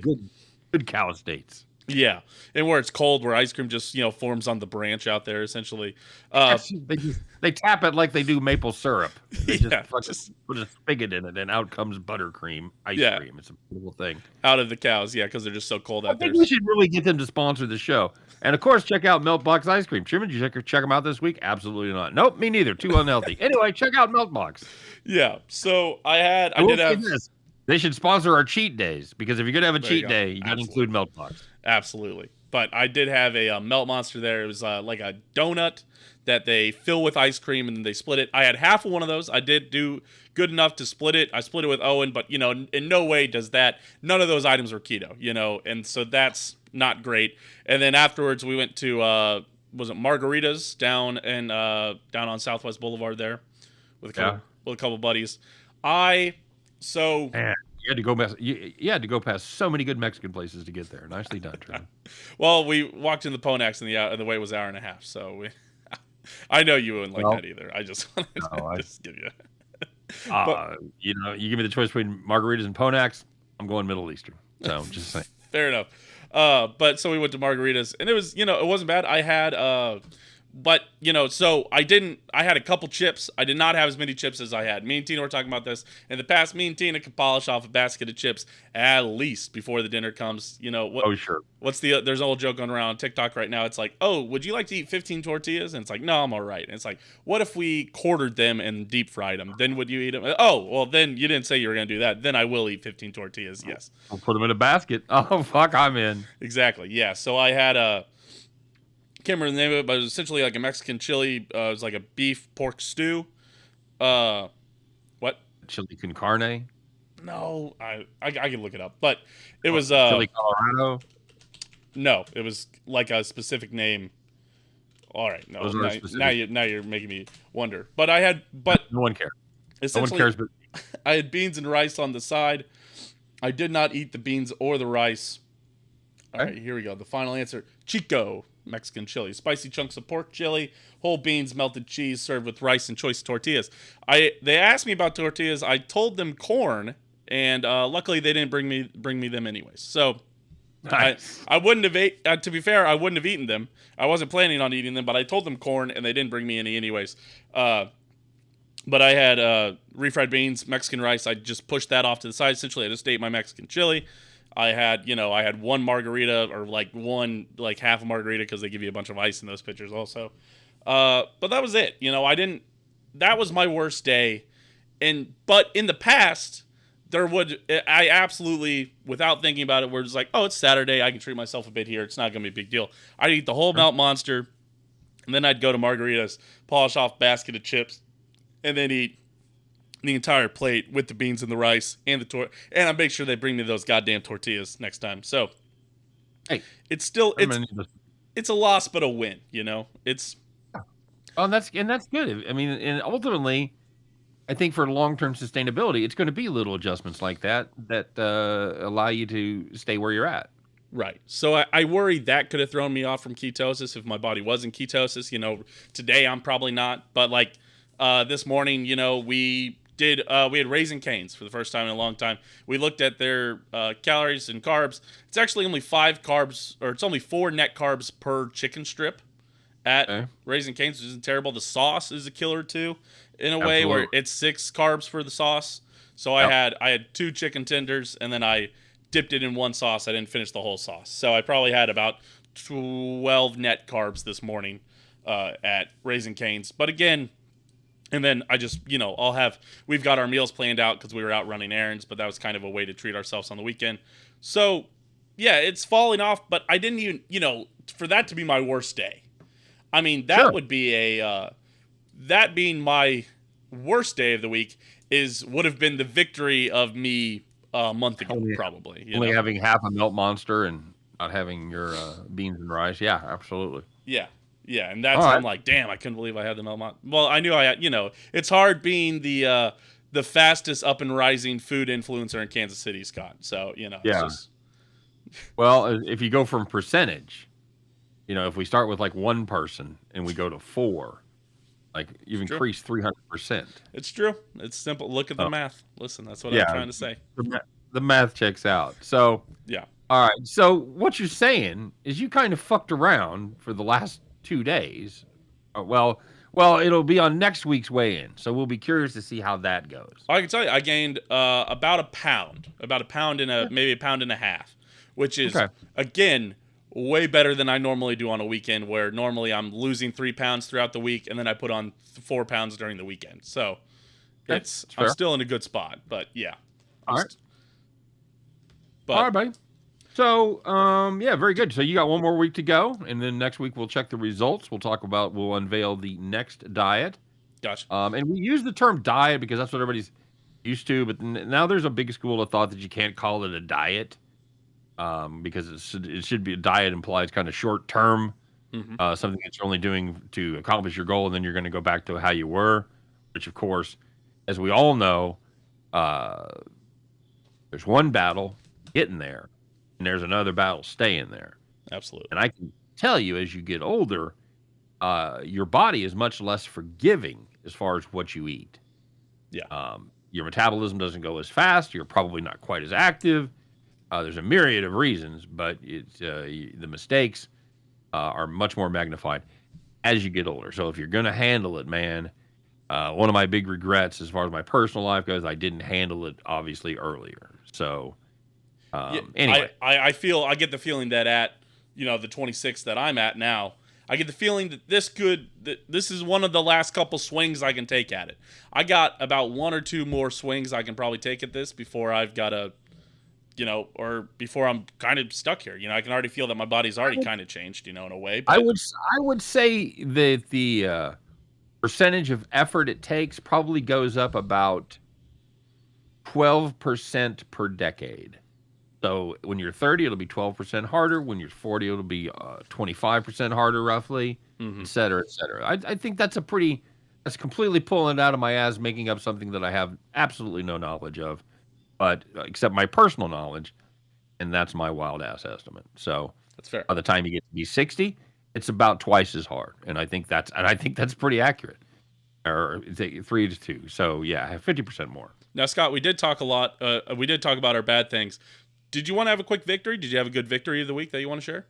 good cow states. Yeah, and where it's cold, where ice cream just forms on the branch out there, essentially. They tap it like they do maple syrup. They just put a spigot in it, and out comes buttercream ice cream. It's a beautiful thing. Out of the cows, because they're just so cold out there. I think we should really get them to sponsor the show. And of course, check out Meltbox Ice Cream. Truman, did you check them out this week? Absolutely not. Nope, me neither. Too unhealthy. Anyway, check out Meltbox. Yeah. So I did have this. They should sponsor our cheat days, because if you're gonna have a cheat day, you gotta include Meltbox. Absolutely. But I did have a Melt Monster there. It was like a donut that they fill with ice cream and then they split it. I had half of one of those. I did do good enough to split it. I split it with Owen, but in no way does that. None of those items were keto, and so that's not great. And then afterwards we went to was it Margaritas down on Southwest Boulevard there with a couple buddies. Man, you had to go past so many good Mexican places to get there. Nicely done, Truman. Well, we walked in the Ponax and the wait was an hour and a half. So I know you wouldn't like that either. I just wanted to just give you. You give me the choice between margaritas and Ponax, I'm going Middle Eastern. So just saying. Fair enough. But so we went to Margaritas, and it was it wasn't bad. I had But, so I had a couple chips. I did not have as many chips as I had. Me and Tina were talking about this. In the past, me and Tina could polish off a basket of chips at least before the dinner comes. Oh, sure. There's an old joke going around on TikTok right now. It's like, oh, would you like to eat 15 tortillas? And it's like, no, I'm all right. And it's like, what if we quartered them and deep fried them? Then would you eat them? Oh, well, then you didn't say you were going to do that. Then I will eat 15 tortillas. Yes. I'll put them in a basket. Oh, fuck, I'm in. Exactly. Yeah. So I had can't remember the name of it, but it was essentially like a Mexican chili. It was like a beef pork stew. What? Chili con carne. No, I can look it up, but it was Chili Colorado. No, it was like a specific name. All right, no, now you're making me wonder. But no one cares. No one essentially, cares, but I had beans and rice on the side. I did not eat the beans or the rice. All right, here we go. The final answer: Chico Mexican chili, spicy chunks of pork chili, whole beans, melted cheese, served with rice and choice tortillas. They asked me about tortillas. I told them corn, and luckily they didn't bring me them anyways. So nice. I wouldn't have to be fair, I wouldn't have eaten them. I wasn't planning on eating them, but I told them corn, and they didn't bring me any anyways. But I had refried beans, Mexican rice. I just pushed that off to the side. Essentially, I just ate my Mexican chili. I had one margarita, or like half a margarita, because they give you a bunch of ice in those pitchers also. But that was it. That was my worst day. But in the past, I absolutely, without thinking about it, we're just like, oh, it's Saturday. I can treat myself a bit here. It's not going to be a big deal. I'd eat the whole Melt Monster, and then I'd go to margaritas, polish off a basket of chips, and then eat the entire plate with the beans and the rice and and I make sure they bring me those goddamn tortillas next time. So, hey, it's a loss but a win. It's that's good. I mean, and ultimately, I think for long-term sustainability, it's going to be little adjustments like that allow you to stay where you're at. Right. So I worry that could have thrown me off from ketosis if my body was in ketosis. Today I'm probably not, but like this morning, we had Raisin Canes for the first time in a long time. We looked at their calories and carbs. It's actually only 5 carbs, or it's only 4 net carbs per chicken strip at Raisin Canes, which isn't terrible. The sauce is a killer too, in a way where it's 6 carbs for the sauce. So I had 2 chicken tenders, and then I dipped it in one sauce. I didn't finish the whole sauce. So I probably had about 12 net carbs this morning at Raisin Canes. But again, and then I just, we've got our meals planned out because we were out running errands, but that was kind of a way to treat ourselves on the weekend. So, yeah, it's falling off, but I didn't even, for that to be my worst day. I mean, that would be that being my worst day of the week would have been the victory of me a month ago, probably. Only having half a Melt Monster and not having your beans and rice. Yeah, absolutely. Yeah. Yeah, and that's I'm like, damn, I couldn't believe I had the Melt Monster. Well, I knew I had, it's hard being the fastest up and rising food influencer in Kansas City, Scott. So, Yeah. It's just... Well, if you go from percentage, if we start with like 1 person and we go to 4, like you've increased 300%. It's true. It's simple. Look at the math. Listen, that's what I'm trying to say. The math checks out. So, yeah. All right. So what you're saying is you kind of fucked around for the last 2 days. Well, it'll be on next week's weigh-in, so we'll be curious to see how that goes. I can tell you, I gained about a pound and maybe a pound and a half, which is again way better than I normally do on a weekend, where normally I'm losing 3 pounds throughout the week, and then I put on 4 pounds during the weekend. So I'm still in a good spot, but yeah. All right. All right, buddy. So, very good. So you got 1 more week to go, and then next week we'll check the results. We'll unveil the next diet. Gotcha. And we use the term diet because that's what everybody's used to, but now there's a big school of thought that you can't call it a diet because it should be a diet implies kind of short term, something that you're only doing to accomplish your goal, and then you're going to go back to how you were, which of course, as we all know, there's one battle getting there. And there's another battle staying there. Absolutely. And I can tell you, as you get older, your body is much less forgiving as far as what you eat. Yeah. Your metabolism doesn't go as fast. You're probably not quite as active. There's a myriad of reasons, but the mistakes are much more magnified. as you get older. So if you're going to handle it, man, one of my big regrets as far as my personal life goes, I didn't handle it obviously earlier. So Yeah, anyway, I feel I get the feeling that at the 26 that I'm at now, I get the feeling that this is one of the last couple swings I can take at it. I got about one or two more swings I can probably take at this before I've got to or before I'm kind of stuck here. I can already feel that my body's already kind of changed, in a way. I But would I would say that the percentage of effort it takes probably goes up about 12% per decade. So when you're 30, it'll be 12% harder. When you're 40, it'll be 25% harder, roughly, et mhm. cetera, et cetera. I think that's completely pulling it out of my ass, making up something that I have absolutely no knowledge of, but except my personal knowledge, and that's my wild ass estimate. So That's fair. by the time you get to be 60, it's about twice as hard, and I think that's pretty accurate, or it's 3 to 2. So yeah, 50% more. Now, Scott, we did talk a lot. We did talk about our bad things. Did you want to have a quick victory? Did you have a good victory of the week that you want to share?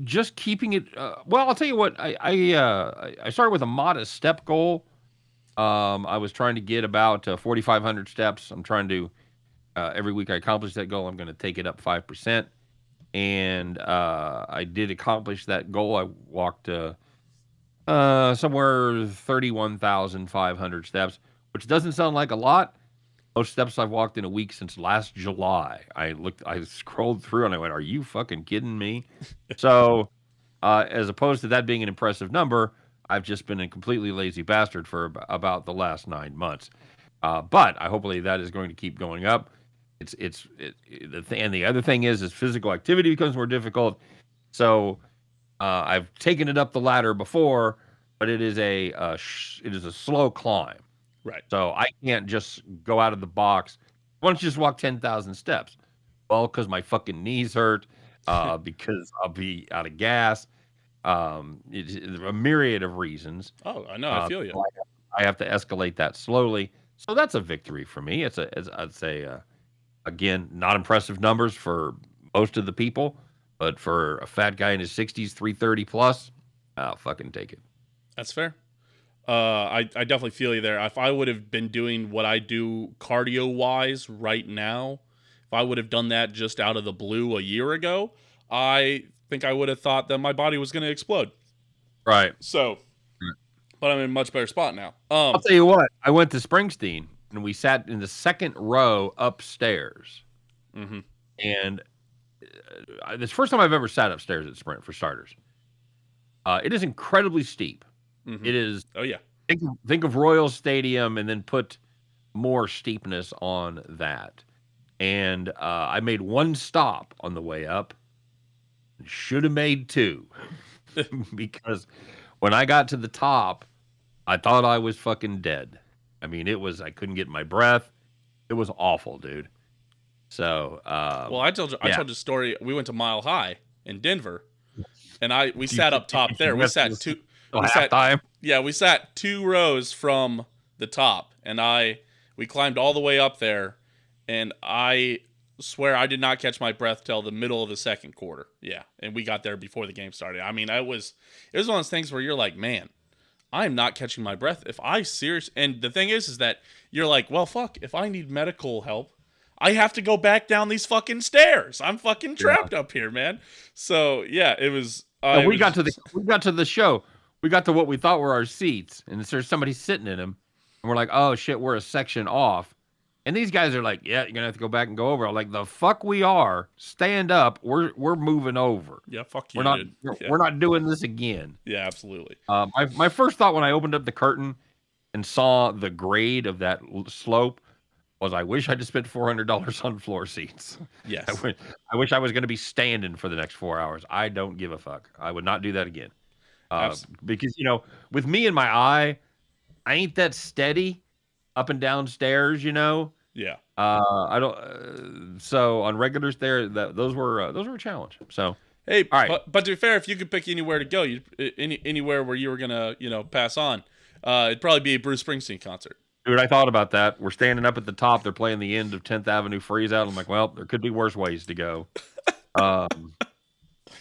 Just keeping it. Well, I'll tell you what. I started with a modest step goal. I was trying to get about 4,500 steps. I'm trying to every week I accomplish that goal. I'm going to take it up 5%, and I did accomplish that goal. I walked somewhere 31,500 steps, which doesn't sound like a lot. Most steps I've walked in a week since last July. I scrolled through and I went, "Are you fucking kidding me?" So, as opposed to that being an impressive number, I've just been a completely lazy bastard for about the last 9 months. But I hopefully that is going to keep going up. And the other thing is physical activity becomes more difficult. So I've taken it up the ladder before, but it is a slow climb. Right. So I can't just go out of the box. Why don't you just walk 10,000 steps? Well, because my fucking knees hurt, because I'll be out of gas, it's a myriad of reasons. Oh, I know. I feel you. So I have to escalate that slowly. So that's a victory for me. I'd say, again, not impressive numbers for most of the people, but for a fat guy in his 60s, 330 plus, I'll fucking take it. That's fair. I definitely feel you there. If I would have been doing what I do cardio wise right now, if I would have done that just out of the blue a year ago, I think I would have thought that my body was going to explode. Right. So, but I'm in a much better spot now. I'll tell you what, I went to Springsteen and we sat in the second row upstairs. Mm-hmm. And this first time I've ever sat upstairs at Sprint, for starters. It is incredibly steep. Mm-hmm. It is, Oh yeah. think of Royal Stadium and then put more steepness on that. And I made one stop on the way up. Should have made two. Because when I got to the top, I thought I was fucking dead. I mean, I couldn't get my breath. It was awful, dude. So, Well, I yeah. told you a story. We went to Mile High in Denver, and we sat up top You there. We missed sat this two. till We sat halftime. Yeah, we sat 2 rows from the top, and we climbed all the way up there, and I swear I did not catch my breath till the middle of the second quarter. Yeah, and we got there before the game started. I mean, it was one of those things where you're like, man, I'm not catching my breath. If I serious, and the thing is that you're like, well, fuck, if I need medical help, I have to go back down these fucking stairs. I'm fucking Yeah. trapped up here, man. So yeah, it was. And It was. we got to the show. We got to what we thought were our seats, and there's somebody sitting in them, and we're like, "Oh shit, we're a section off." And these guys are like, "Yeah, you're gonna have to go back and go over." I'm like, "The fuck we are! Stand up. We're moving over. Yeah, fuck We're you, not dude. Yeah, we're not doing this again." yeah, absolutely. My first thought when I opened up the curtain and saw the grade of that slope was, I wish I just spent $400 on floor seats. Yes. I wish I was going to be standing for the next 4 hours. I don't give a fuck. I would not do that again. Because with me and my eye, I ain't that steady up and down stairs. Yeah. I don't. So on regular stairs, those were a challenge. So Hey, all right, but to be fair, if you could pick anywhere to go, anywhere where you were gonna pass on, it'd probably be a Bruce Springsteen concert. dude, I thought about that. We're standing up at the top. They're playing the end of 10th Avenue Freeze Out. I'm like, well, there could be worse ways to go. Um,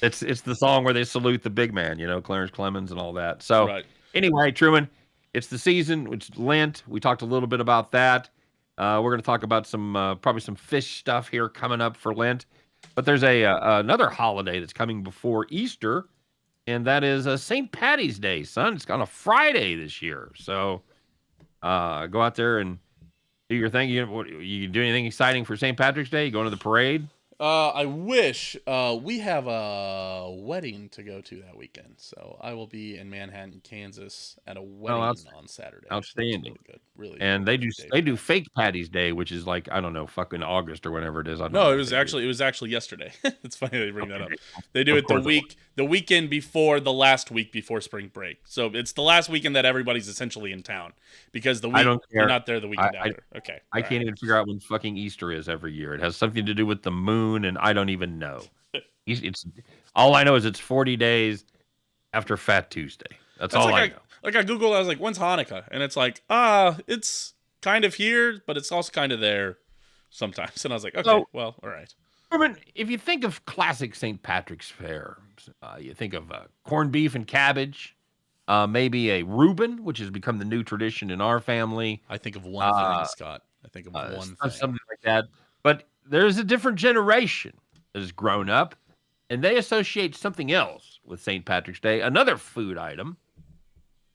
It's the song where they salute the big man, Clarence Clemens and all that. So Right. anyway, Truman, it's the season. It's Lent. We talked a little bit about that. We're going to talk about some probably some fish stuff here coming up for Lent. But there's another holiday that's coming before Easter, and that is St. Patty's Day, son. It's on a Friday this year. So go out there and do your thing. You do anything exciting for St. Patrick's Day? You going to the parade? I wish we have a wedding to go to that weekend, so I will be in Manhattan, Kansas, at a wedding on Saturday. Outstanding. Really good, really. And really they do fake Patty's Day, which is like, I don't know, fucking August or whatever it is. I don't No, know it was actually yesterday. It's funny they bring that up. They do Of it course the weekend before the last week before spring break. So it's the last weekend that everybody's essentially in town because the week you're not there the weekend after. Okay, I can't even figure out when fucking Easter is every year. It has something to do with the moon, and I don't even know. It's all I know is it's 40 days after Fat Tuesday. That's all I know. Like I Googled, I was like, when's Hanukkah? And it's like, it's kind of here, but it's also kind of there sometimes. And I was like, okay, well, all right. Norman, if you think of classic St. Patrick's fare, you think of corned beef and cabbage, maybe a Reuben, which has become the new tradition in our family. I think of one thing, Scott. I think of one thing. Something like that. But there's a different generation that has grown up, and they associate something else with St. Patrick's Day, another food item.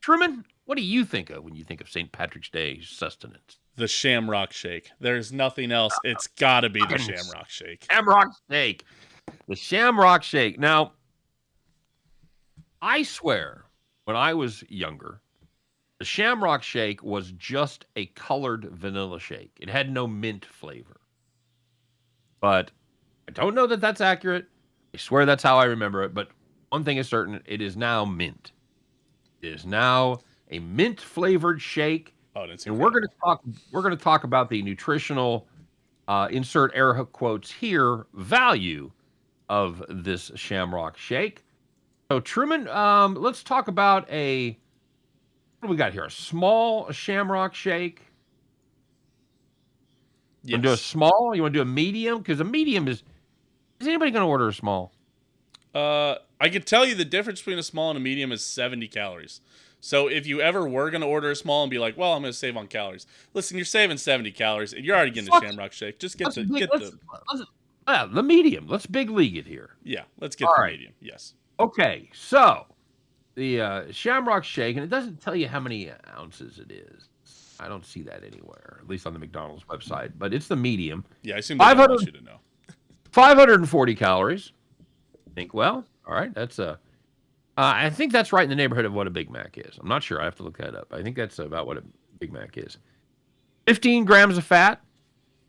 Truman, what do you think of when you think of St. Patrick's Day sustenance? The Shamrock Shake. There's nothing else. It's got to be the Shamrock Shake. Shamrock Shake. The Shamrock Shake. Now, I swear, when I was younger, the Shamrock Shake was just a colored vanilla shake. It had no mint flavor. But I don't know that that's accurate. I swear that's how I remember it. But one thing is certain, it is now mint. It is now a mint flavored shake. Oh, that's and we're going to talk about the nutritional insert air quotes here value of this Shamrock Shake. So Truman, let's talk about what do we got here? A small Shamrock Shake. Yes. You want to do a small? You want to do a medium? Because a medium is anybody going to order a small? I could tell you the difference between a small and a medium is 70 calories. So if you ever were going to order a small and be like, well, I'm going to save on calories. Listen, you're saving 70 calories and you're already getting the Shamrock Shake. Just get the medium. Let's big league it here. Yeah, let's get the medium. Yes. Okay, so the Shamrock Shake, and it doesn't tell you how many ounces it is. I don't see that anywhere, at least on the McDonald's website. But it's the medium. Yeah, I assume they don't want you to know. 540 calories. Think, well, all right, that's I think that's right in the neighborhood of what a Big Mac is. I'm not sure. I have to look that up. I think that's about what a Big Mac is. 15 grams of fat.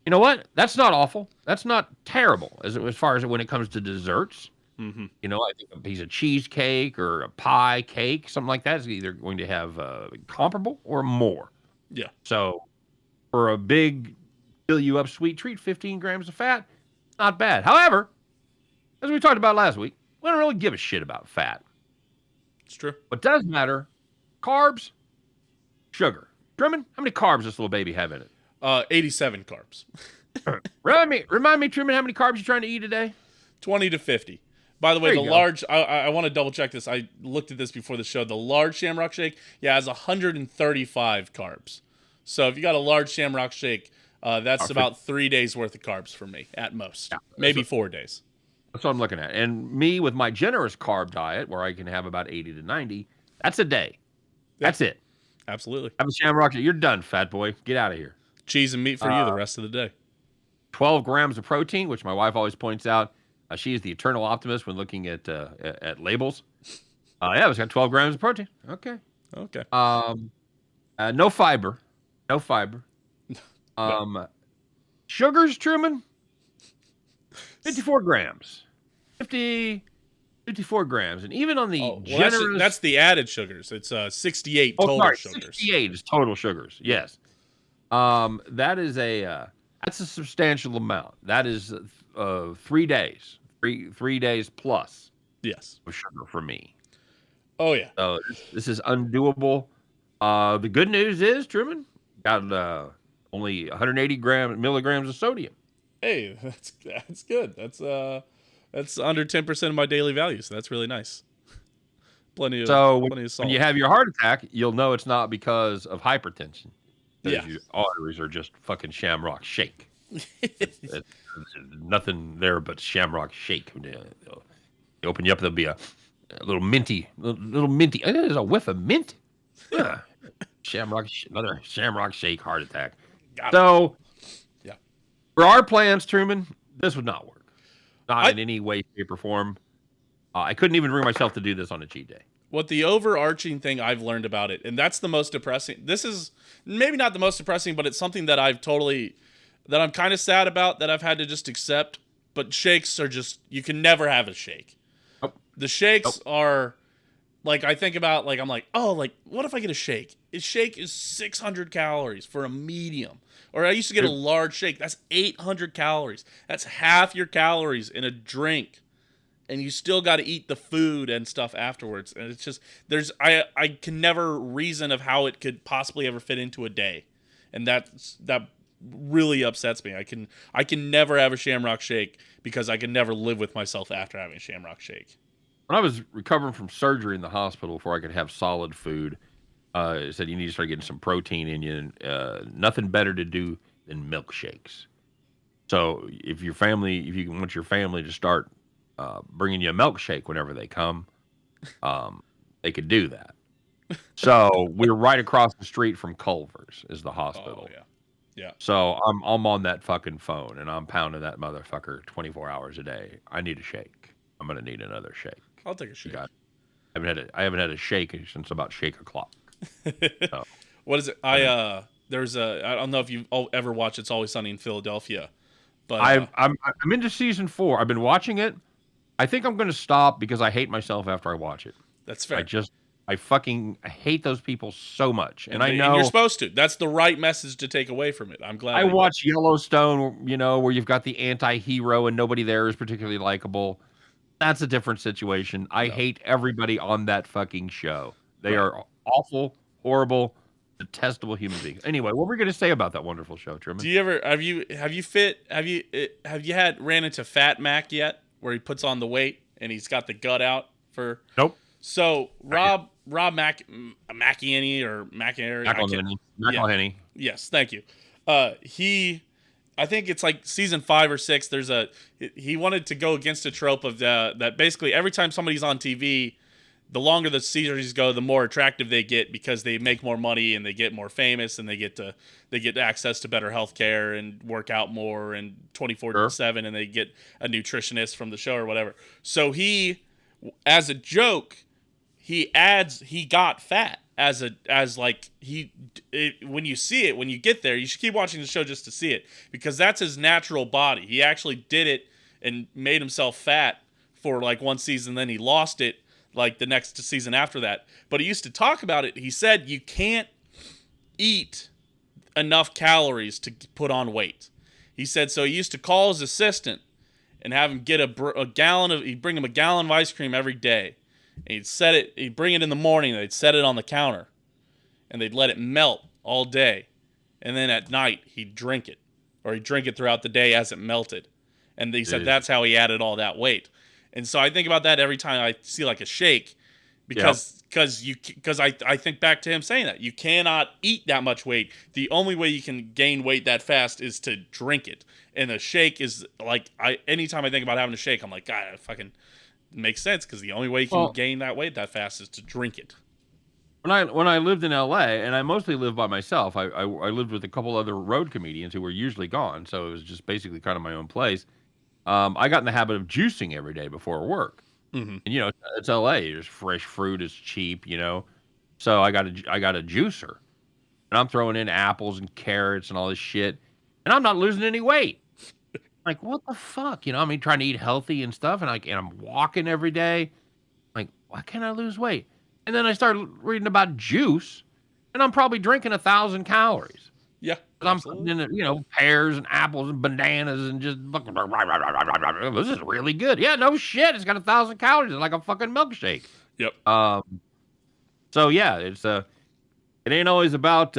You know what? That's not awful. That's not terrible as far as when it comes to desserts. Mm-hmm. I think a piece of cheesecake or a pie cake, something like that, is either going to have comparable or more. Yeah. So for a big fill you up sweet treat, 15 grams of fat, not bad. However, as we talked about last week, we don't really give a shit about fat. It's true. What does matter, carbs, sugar. Truman, how many carbs does this little baby have in it? 87 carbs. Remind me, Truman, how many carbs you trying to eat a day? 20 to 50. By the way, the large, I want to double check this. I looked at this before the show. The large Shamrock Shake, has 135 carbs. So if you got a large Shamrock Shake, that's about 3 days worth of carbs for me at most. Yeah, maybe 4 days. That's what I'm looking at. And me with my generous carb diet, where I can have about 80 to 90, that's a day. Yeah. That's it. Absolutely. Have a Shamrock Shake. You're done, fat boy. Get out of here. Cheese and meat for you the rest of the day. 12 grams of protein, which my wife always points out. She is the eternal optimist when looking at labels. It's got 12 grams of protein. Okay. No fiber. No. Sugars, Truman? 54 grams. 54 grams. And even on the generous... That's the added sugars. It's 68 total sugars. 68 is total sugars, yes. That is that's a substantial amount. That is 3 days. 3 days plus. Yes. Of sugar for me. Oh, yeah. So this is undoable. The good news is, Truman, got only 180 milligrams of sodium. Hey, that's good. That's That's under 10% of my daily value, so that's really nice. Plenty of So when you salt. have your heart attack, you'll know it's not because of hypertension, because Yeah. your arteries are just fucking Shamrock Shake. It's nothing there but Shamrock Shake. You open you up, there'll be a little minty. There's a whiff of mint. Yeah. Another Shamrock Shake heart attack. Got it. So Yeah. for our plans, Truman, this would not work. Not I in any way, shape, or form. I couldn't even bring myself to do this on a cheat day. what the overarching thing I've learned about it, and that's the most depressing. This is maybe not the most depressing, but it's something that I'm kind of sad about that I've had to just accept. But shakes are just, you can never have a shake. Nope. The shakes Nope. are like, I think about, like, I'm like, oh, like, what if I get a shake? A shake is 600 calories for a medium. Or I used to get a large shake. That's 800 calories. That's half your calories in a drink. And you still got to eat the food and stuff afterwards. And it's just, I can never reason of how it could possibly ever fit into a day. And that really upsets me. I can never have a Shamrock Shake because I can never live with myself after having a Shamrock Shake. When I was recovering from surgery in the hospital before I could have solid food, it said you need to start getting some protein in you. And, nothing better to do than milkshakes. So if you want your family to start bringing you a milkshake whenever they come, they could do that. So we're right across the street from Culver's is the hospital. Oh, yeah. Yeah. So I'm on that fucking phone and I'm pounding that motherfucker 24 hours a day. I need a shake. I'm gonna need another shake. I'll take a shake. I haven't had a shake since about shake o'clock. So. What is it? I don't know if you've ever watched It's Always Sunny in Philadelphia, but I'm into season 4. I've been watching it. I think I'm gonna stop because I hate myself after I watch it. that's fair. I hate those people so much. And I know and you're supposed to. That's the right message to take away from it. I'm glad. I watch Yellowstone, where you've got the anti-hero and nobody there is particularly likable. That's a different situation. I hate everybody on that fucking show. They are awful, horrible, detestable human beings. Anyway, what were we going to say about that wonderful show, Truman? Do you ever have you ran into Fat Mac yet, where he puts on the weight and he's got the gut out for? Nope. So Rob McElhenney or McElhenney. Yes, thank you. I think it's like season 5 or 6. He wanted to go against a trope of that basically every time somebody's on TV, the longer the series go, the more attractive they get because they make more money and they get more famous and they get access to better health care and work out more and 24/7 and they get a nutritionist from the show or whatever. So he, as a joke, he adds he got fat when you see it, when you get there, you should keep watching the show just to see it because that's his natural body. He actually did it and made himself fat for like one season, then he lost it like the next season after that. But he used to talk about it. He said you can't eat enough calories to put on weight. He said so he used to call his assistant and have him get he'd bring him a gallon of ice cream every day. And he'd bring it in the morning, and they'd set it on the counter. And they'd let it melt all day. And then at night, he'd drink it. Or he'd drink it throughout the day as it melted. And he said that's how he added all that weight. And so I think about that every time I see like a shake. Because I think back to him saying that. You cannot eat that much weight. The only way you can gain weight that fast is to drink it. And a shake is like, anytime I think about having a shake, I'm like, God, I fucking... makes sense because the only way you can gain that weight that fast is to drink it. When I lived in LA, and I mostly lived by myself, I lived with a couple other road comedians who were usually gone, so it was just basically kind of my own place. I got in the habit of juicing every day before work, and it's LA. There's fresh fruit, it's cheap, so I got a juicer, and I'm throwing in apples and carrots and all this shit, and I'm not losing any weight. Like, what the fuck? Trying to eat healthy and stuff, and I'm walking every day. Like, why can't I lose weight? And then I started reading about juice, and I'm probably drinking 1,000 calories. Yeah. I'm putting in, pears and apples and bananas and just fucking, this is really good. Yeah, no shit. It's got 1,000 calories. It's like a fucking milkshake. Yep. So yeah, it ain't always about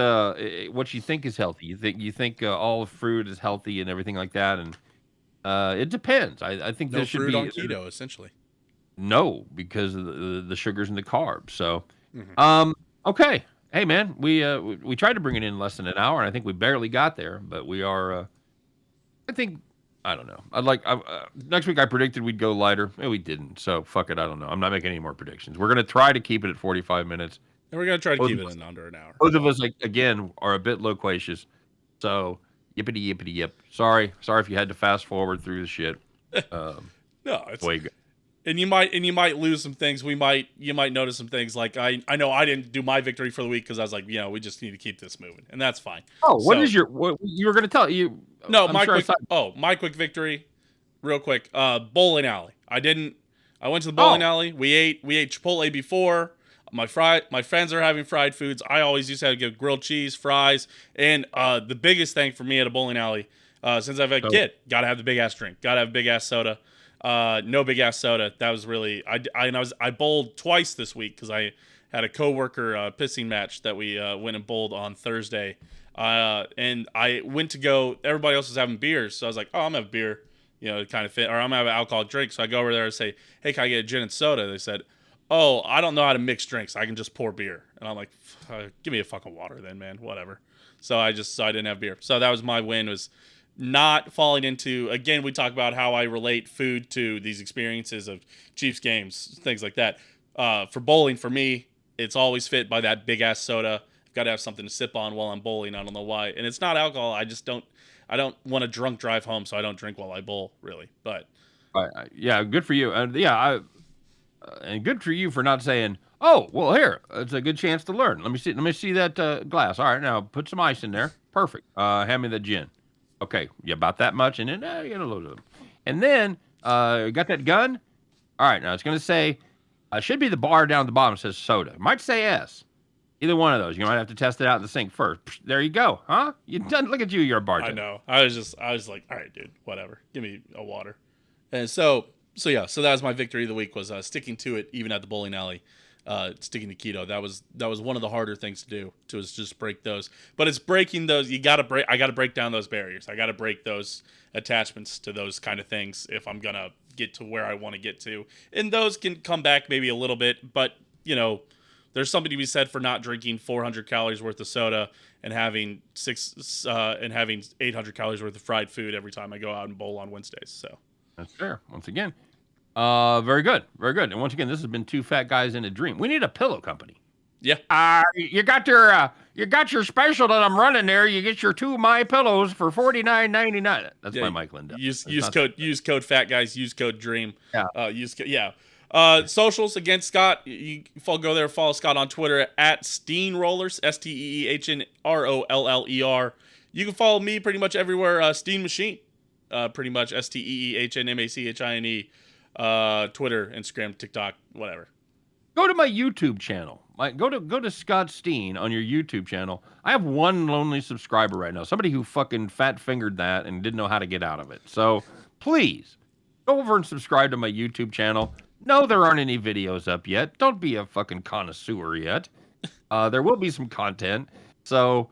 what you think is healthy. You think all fruit is healthy and everything like that, and It depends. I think No there should fruit be on keto, essentially. no because of the sugars and the carbs. So, Hmm. okay. Hey man, we tried to bring it in less than an hour, and I think we barely got there. But we are. I think I don't know. Next week I predicted we'd go lighter. We didn't. So fuck it. I don't know. I'm not making any more predictions. We're gonna try to keep it at 45 minutes. And we're gonna try to Both keep of it us, in under an hour. both of us like, again, are a bit loquacious. So yippity yippity yip. Sorry if you had to fast forward through the shit. No, it's Way go- and you might lose some things. You might notice some things like I know I didn't do my victory for the week because I was like, we just need to keep this moving, and that's fine. Oh, So what you were gonna tell you? no, I'm sure I saw. my quick victory, real quick. Bowling alley. I went to the bowling Oh, alley. We ate Chipotle before. My friends are having fried foods. I always used to have to get grilled cheese, fries, and the biggest thing for me at a bowling alley, since I've had a so kid, gotta have the big ass drink, gotta have a big ass soda. No big ass soda. That was really I bowled twice this week because I had a coworker pissing match that we went and bowled on Thursday. And I went to go. Everybody else was having beers, so I was like, "Oh, I'm gonna have beer," kind of fit, or I'm gonna have an alcoholic drink. So I go over there and say, "Hey, can I get a gin and soda?" They said, "Oh, I don't know how to mix drinks. I can just pour beer." And I'm like, "Give me a fucking water, then, man. Whatever." So I didn't have beer. So that was my win. Was not falling into, again, we talk about how I relate food to these experiences of Chiefs games, things like that. For bowling, for me, it's always fit by that big ass soda. I've got to have something to sip on while I'm bowling. I don't know why, and it's not alcohol. I don't want a drunk drive home, so I don't drink while I bowl, really. But yeah, good for you. And and good for you for not saying, "Oh, well, here, it's a good chance to learn. Let me see that glass. All right, now put some ice in there. Perfect. Hand me the gin. Okay, you about that much, and then you get a little of them. And then got that gun. All right, now it's gonna say should be the bar down at the bottom says soda. It might say S. Either one of those. You might have to test it out in the sink first. Psh, there you go, huh? You done? Look at you. You're a I bartender. know. I was like, all right, dude, whatever. Give me a water. And so that was my victory of the week, was sticking to it even at the bowling alley, sticking to keto. That was one of the harder things to do, to is just break those. But it's breaking those. I got to break down those barriers. I got to break those attachments to those kind of things if I'm gonna get to where I want to get to. And those can come back maybe a little bit, but there's something to be said for not drinking 400 calories worth of soda and having 800 calories worth of fried food every time I go out and bowl on Wednesdays. So That's fair. Once again, very good, very good. And once again, this has been two fat guys in a dream. We need a pillow company. yeah, You got your special that I'm running there. You get your two My Pillows for $49.99. That's yeah. my Mike Lindell. Use code Fat Guys. Use code Dream. Yeah. Yeah. Socials, again, Scott. You can go there, follow Scott on Twitter at Steenrollers, STEEHNROLLER. You can follow me pretty much everywhere. Steen Machine, pretty much STEEHNMACHINE. Twitter, Instagram, TikTok, whatever. Go to my YouTube channel. Go to Scott Steen on your YouTube channel. I have one lonely subscriber right now. Somebody who fucking fat fingered that and didn't know how to get out of it. So please go over and subscribe to my YouTube channel. No, there aren't any videos up yet. Don't be a fucking connoisseur yet. There will be some content. So,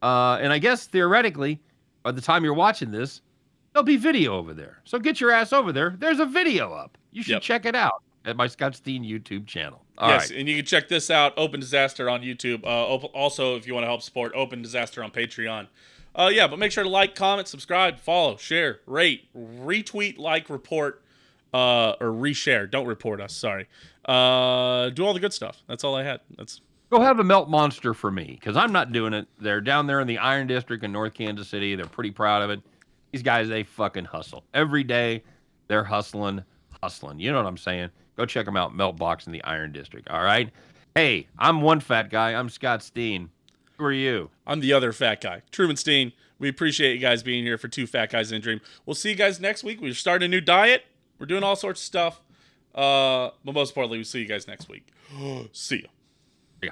and I guess theoretically, by the time you're watching this, there'll be video over there. So get your ass over there. There's a video up. You should check it out at my Scott Steen YouTube channel. All right. And you can check this out, Open Disaster on YouTube. Also, if you want to help support Open Disaster on Patreon. But make sure to like, comment, subscribe, follow, share, rate, retweet, like, report, or reshare. Don't report us, sorry. Do all the good stuff. That's all I had. Go have a melt monster for me, because I'm not doing it. They're down there in the Iron District in North Kansas City. They're pretty proud of it. These guys, they fucking hustle. Every day, they're hustling. You know what I'm saying? Go check them out, Meltbox in the Iron District, all right? Hey, I'm one fat guy. I'm Scott Steen. Who are you? I'm the other fat guy, Truman Steen. We appreciate you guys being here for Two Fat Guys in a Dream. We'll see you guys next week. We're starting a new diet. We're doing all sorts of stuff. But most importantly, we'll see you guys next week. See ya. Yeah.